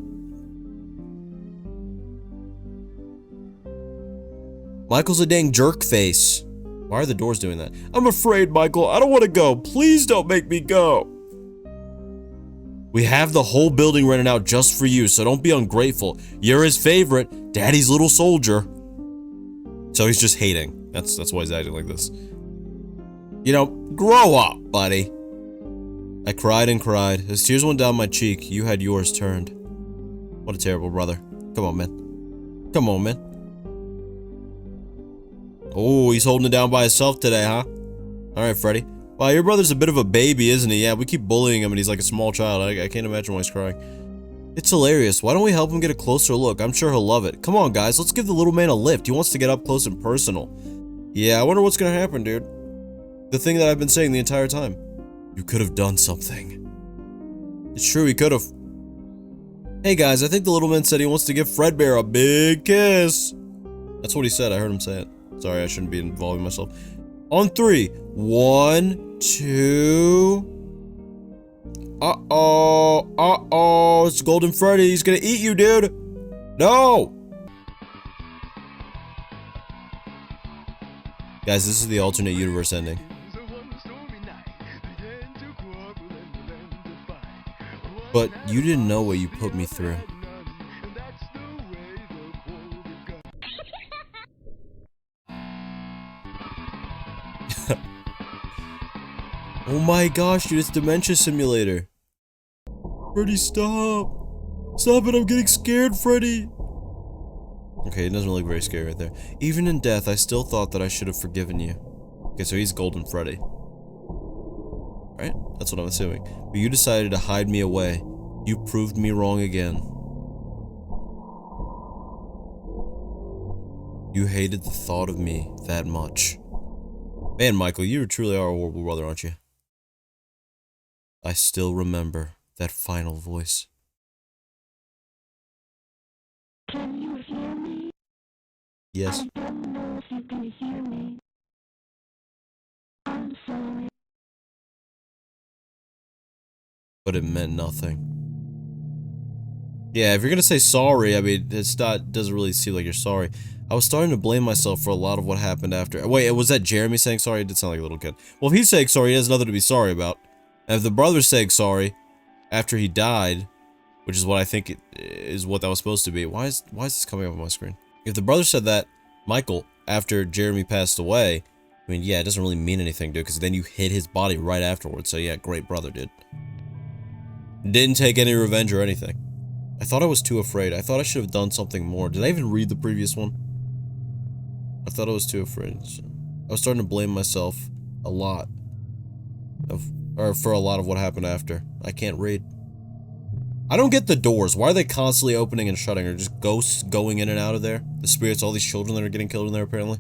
Michael's a dang jerk face. Why are the doors doing that? I'm afraid, Michael. I don't want to go. Please don't make me go. We have the whole building rented out just for you, so don't be ungrateful. You're his favorite, Daddy's little soldier. So he's just hating. That's why he's acting like this. You know, grow up, buddy. I cried and cried. As tears went down my cheek, you had yours turned. What a terrible brother. Come on, man. Come on, man. Oh, he's holding it down by himself today, huh? Alright, Freddy. Wow, your brother's a bit of a baby, isn't he? Yeah, we keep bullying him and he's like a small child. I can't imagine why he's crying. It's hilarious. Why don't we help him get a closer look? I'm sure he'll love it. Come on, guys. Let's give the little man a lift. He wants to get up close and personal. Yeah, I wonder what's gonna happen, dude. The thing that I've been saying the entire time. You could have done something. It's true, he could have. Hey, guys, I think the little man said he wants to give Fazbear a big kiss. That's what he said. I heard him say it. Sorry, I shouldn't be involving myself. On 3. 1, 2... Uh-oh. Uh-oh. It's Golden Freddy. He's gonna eat you, dude. No! Guys, this is the alternate universe ending. But you didn't know what you put me through. Oh my gosh, dude, it's Dementia Simulator. Freddy, stop. Stop it, I'm getting scared, Freddy. Okay, it doesn't look very scary right there. Even in death, I still thought that I should have forgiven you. Okay, so he's Golden Freddy. Right? That's what I'm assuming. But you decided to hide me away. You proved me wrong again. You hated the thought of me that much. Man, Michael, you truly are a horrible brother, aren't you? I still remember that final voice. Can you hear me? Yes. I don't know if you can hear me. I'm sorry. But it meant nothing. Yeah, if you're gonna say sorry, I mean, it's not, doesn't really seem like you're sorry. I was starting to blame myself for a lot of what happened after. Wait, was that Jeremy saying sorry? It did sound like a little kid. Well, if he's saying sorry, he has nothing to be sorry about. And if the brother's saying sorry after he died, which is what I think is what that was supposed to be. Why is this coming up on my screen? If the brother said that, Michael, after Jeremy passed away, I mean, yeah, it doesn't really mean anything, dude, because then you hit his body right afterwards. So yeah, great brother, dude. Didn't take any revenge or anything. I thought I was too afraid. I thought I should have done something more. Did I even read the previous one? I thought I was too afraid. I was starting to blame myself a lot. For a lot of what happened after. I can't read. I don't get the doors. Why are they constantly opening and shutting? Or just ghosts going in and out of there? The spirits, all these children that are getting killed in there, apparently.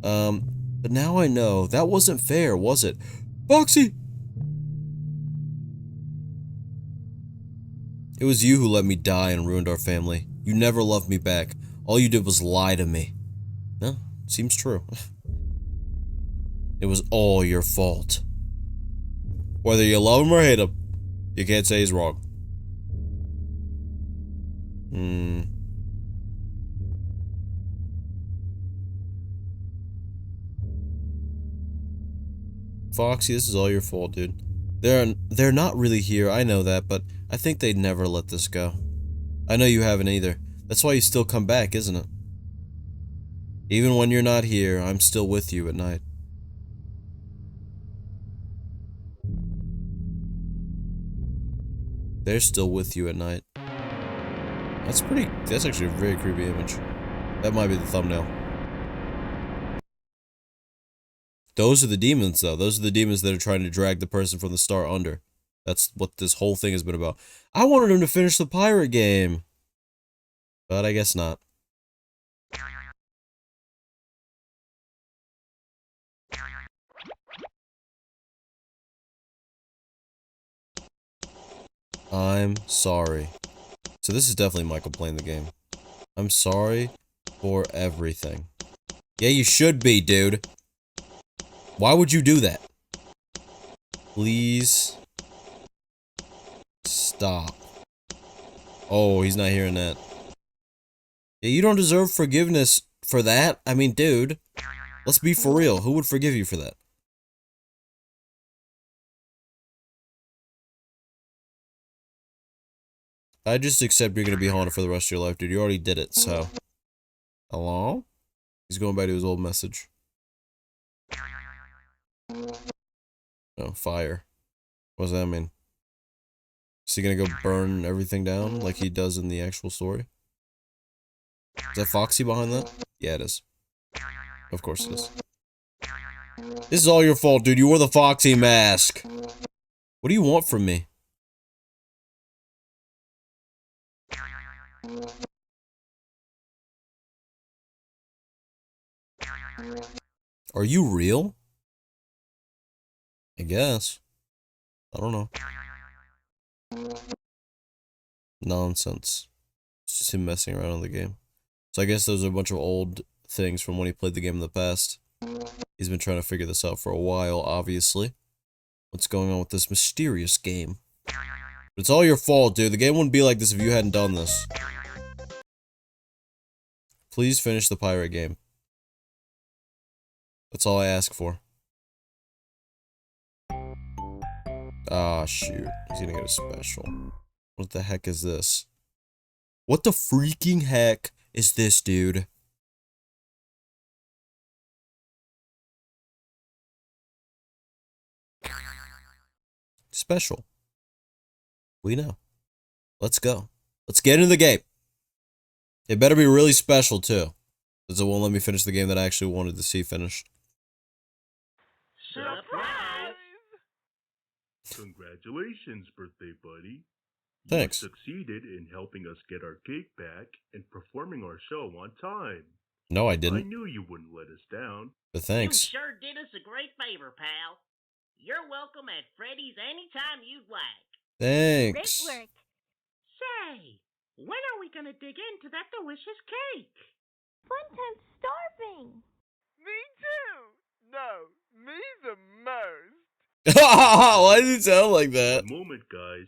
But now I know. That wasn't fair, was it? Foxy! It was you who let me die and ruined our family. You never loved me back. All you did was lie to me. No, seems true. It was all your fault. Whether you love him or hate him, you can't say he's wrong. Foxy, this is all your fault, dude. They're not really here, I know that, but I think they'd never let this go. I know you haven't either. That's why you still come back, isn't it? Even when you're not here, I'm still with you at night. They're still with you at night. That's actually a very creepy image. That might be the thumbnail. Those are the demons, though. Those are the demons that are trying to drag the person from the star under. That's what this whole thing has been about. I wanted him to finish the pirate game. But I guess not. I'm sorry. So this is definitely Michael playing the game. I'm sorry for everything. Yeah, you should be, dude. Why would you do that? Please stop. Oh, he's not hearing that. Yeah, you don't deserve forgiveness for that. I mean, dude, let's be for real. Who would forgive you for that? I just accept you're gonna be haunted for the rest of your life, dude. You already did it, so. Hello? He's going back to his old message. Oh, fire. What does that mean? Is he gonna go burn everything down like he does in the actual story? Is that Foxy behind that? Yeah, it is. Of course it is. This is all your fault, dude. You wore the Foxy mask. What do you want from me? Are you real? I guess. I don't know. Nonsense. It's just him messing around in the game. So I guess those are a bunch of old things from when he played the game in the past. He's been trying to figure this out for a while, obviously. What's going on with this mysterious game? But it's all your fault, dude. The game wouldn't be like this if you hadn't done this. Please finish the pirate game. That's all I ask for. Ah, shoot. He's gonna get a special. What the heck is this? What the freaking heck is this, dude? Special. We know. Let's go. Let's get into the game. It better be really special, too. Because it won't let me finish the game that I actually wanted to see finished. Surprise! Congratulations, birthday buddy. Thanks. You succeeded in helping us get our cake back and performing our show on time. No, I I didn't. knew you wouldn't let us down. But thanks. You sure did us a great favor, pal. You're welcome at Freddy's anytime you'd like. Thanks. Great work. Say, when are we gonna dig into that delicious cake? Fun time's starving. Me too. No, me the most. Why does it sound like that? A moment, guys.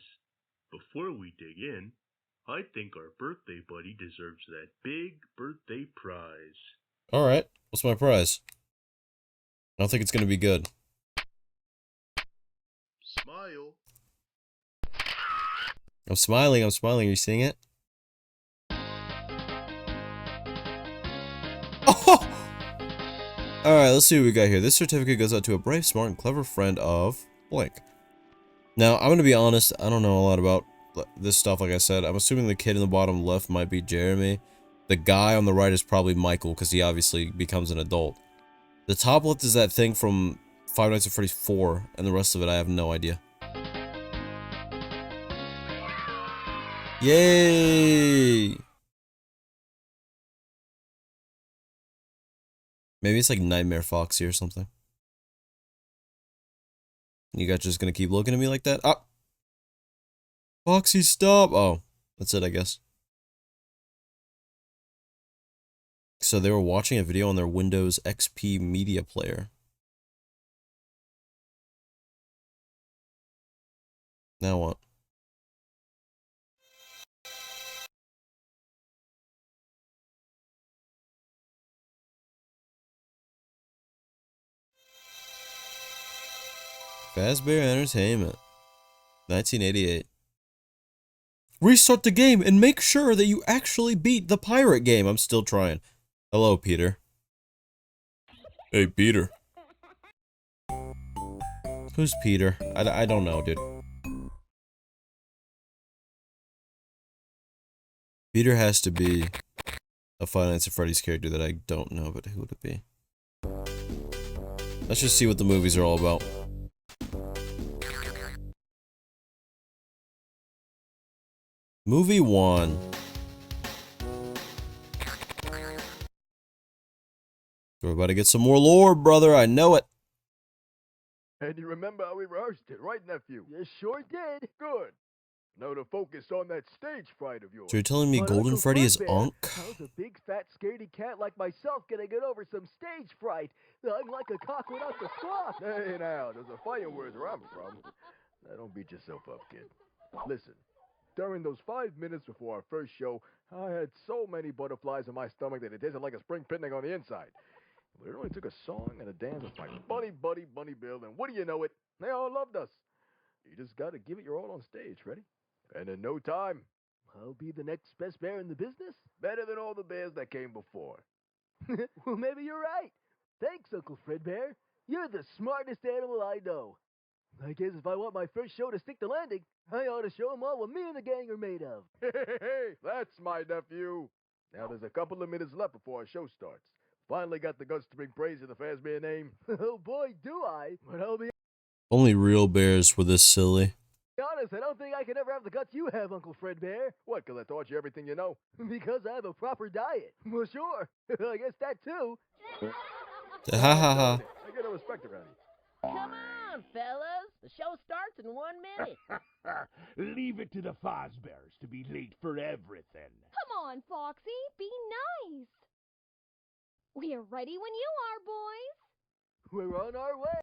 Before we dig in, I think our birthday buddy deserves that big birthday prize. Alright, what's my prize? I don't think it's gonna be good. Smile. I'm smiling, Are you seeing it? Oh! Alright, let's see what we got here. This certificate goes out to a brave, smart, and clever friend of blank. Now, I'm gonna be honest, I don't know a lot about this stuff, like I said. I'm assuming the kid in the bottom left might be Jeremy. The guy on the right is probably Michael, because he obviously becomes an adult. The top left is that thing from Five Nights at Freddy's 4, and the rest of it I have no idea. Yay! Maybe it's like Nightmare Foxy or something. You guys just gonna keep looking at me like that? Ah! Foxy, stop! Oh, that's it, I guess. So they were watching a video on their Windows XP media player. Now what? Fazbear Entertainment. 1988. Restart the game and make sure that you actually beat the pirate game. I'm still trying. Hello, Peter. Hey, Peter. Who's Peter? I don't know, dude. Peter has to be a Five Nights at Freddy's character that I don't know, but who would it be? Let's just see what the movies are all about. Movie 1. We're about to get some more lore, brother. I know it. And you remember how we rehearsed it, right, nephew? You sure did. Good. Now to focus on that stage fright of yours. So you're telling me But Golden Uncle Freddy is Fazbear, Unk? How's a big, fat, scaredy cat like myself gonna get over some stage fright? I'm like a cock without the squawk. Hey, now, there's a fire where I'm from. Now, don't beat yourself up, kid. Listen, during those 5 minutes before our first show, I had so many butterflies in my stomach that it tasted like a spring picnic on the inside. But it only took a song and a dance with my bunny buddy, Bunny Bill, and what do you know it? They all loved us. You just gotta give it your all on stage, Freddy. And in no time, I'll be the next best bear in the business. Better than all the bears that came before. Well, maybe you're right. Thanks, Uncle Fredbear. You're the smartest animal I know. I guess if I want my first show to stick the landing, I ought to show 'em all what me and the gang are made of. Hey, that's my nephew. Now there's a couple of minutes left before our show starts. Finally got the guts to bring praise to the Fazbear name. Oh boy, do I. But I'll be Only real bears were this silly. honest, I don't think I could ever have the guts you have, Uncle Fredbear. What, because I taught you everything you know? Because I have a proper diet. Well, sure. I guess that too. Ha ha ha. I get no respect around you. Come on, fellas. The show starts in 1 minute. Leave it to the Fazbears to be late for everything. Come on, Foxy, be nice. We're ready when you are, boys. We're on our way.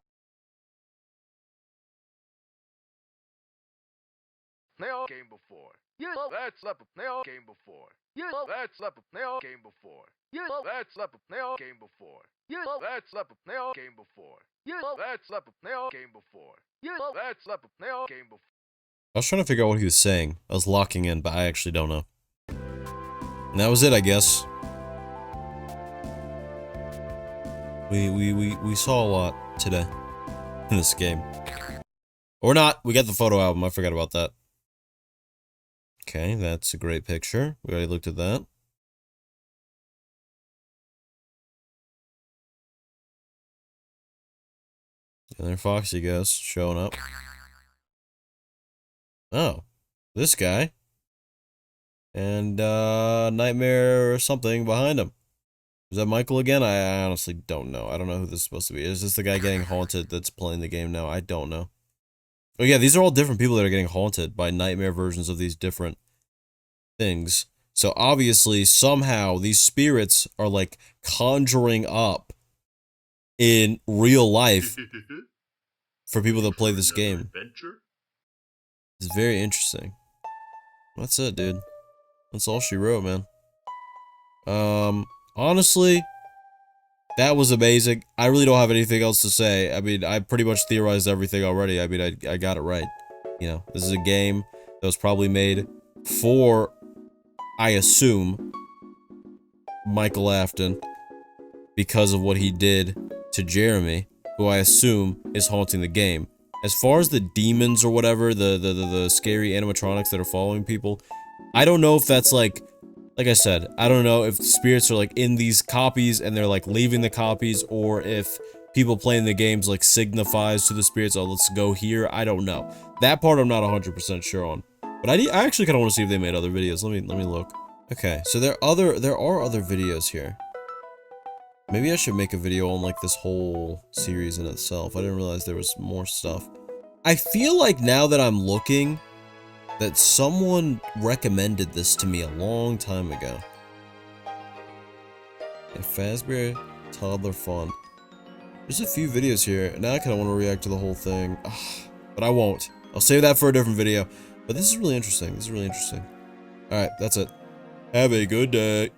They all came before. That's leopard. They all came before. That's leopard. They all came before. That's leopard. They all came before. That's leopard. They all came before. That's leopard. They all came before. That's leopard. They all came before. I was trying to figure out what he was saying. I was locking in, but I actually don't know. And that was it, I guess. We saw a lot today in this game. Or not. We got the photo album. I forgot about that. Okay, that's a great picture. We already looked at that. And there Foxy goes, showing up. Oh, this guy. And, Nightmare or something behind him. Is that Michael again? I honestly don't know. I don't know who this is supposed to be. Is this the guy getting haunted that's playing the game now? I don't know. Oh yeah, these are all different people that are getting haunted by nightmare versions of these different things. So obviously, somehow, these spirits are like conjuring up in real life for people that play this game. Adventure? It's very interesting. That's it, dude. That's all she wrote, man. Honestly, that was amazing. I really don't have anything else to say. I mean, I pretty much theorized everything already. I mean, I got it right. You know, this is a game that was probably made for, I assume, Michael Afton, because of what he did to Jeremy, who I assume is haunting the game. As far as the demons or whatever, the scary animatronics that are following people, I don't know if that's like I said, I don't know if spirits are like in these copies and they're like leaving the copies, or if people playing the games like signifies to the spirits, oh, let's go here. I don't know. That part I'm not 100% sure on. But I actually kind of want to see if they made other videos. Let me look. Okay, so there are other videos here. Maybe I should make a video on like this whole series in itself. I didn't realize there was more stuff. I feel like now that I'm looking, that someone recommended this to me a long time ago. A Fazbear Toddler Fun. There's a few videos here. Now I kind of want to react to the whole thing. Ugh, but I won't. I'll save that for a different video. But this is really interesting. This is really interesting. Alright, that's it. Have a good day.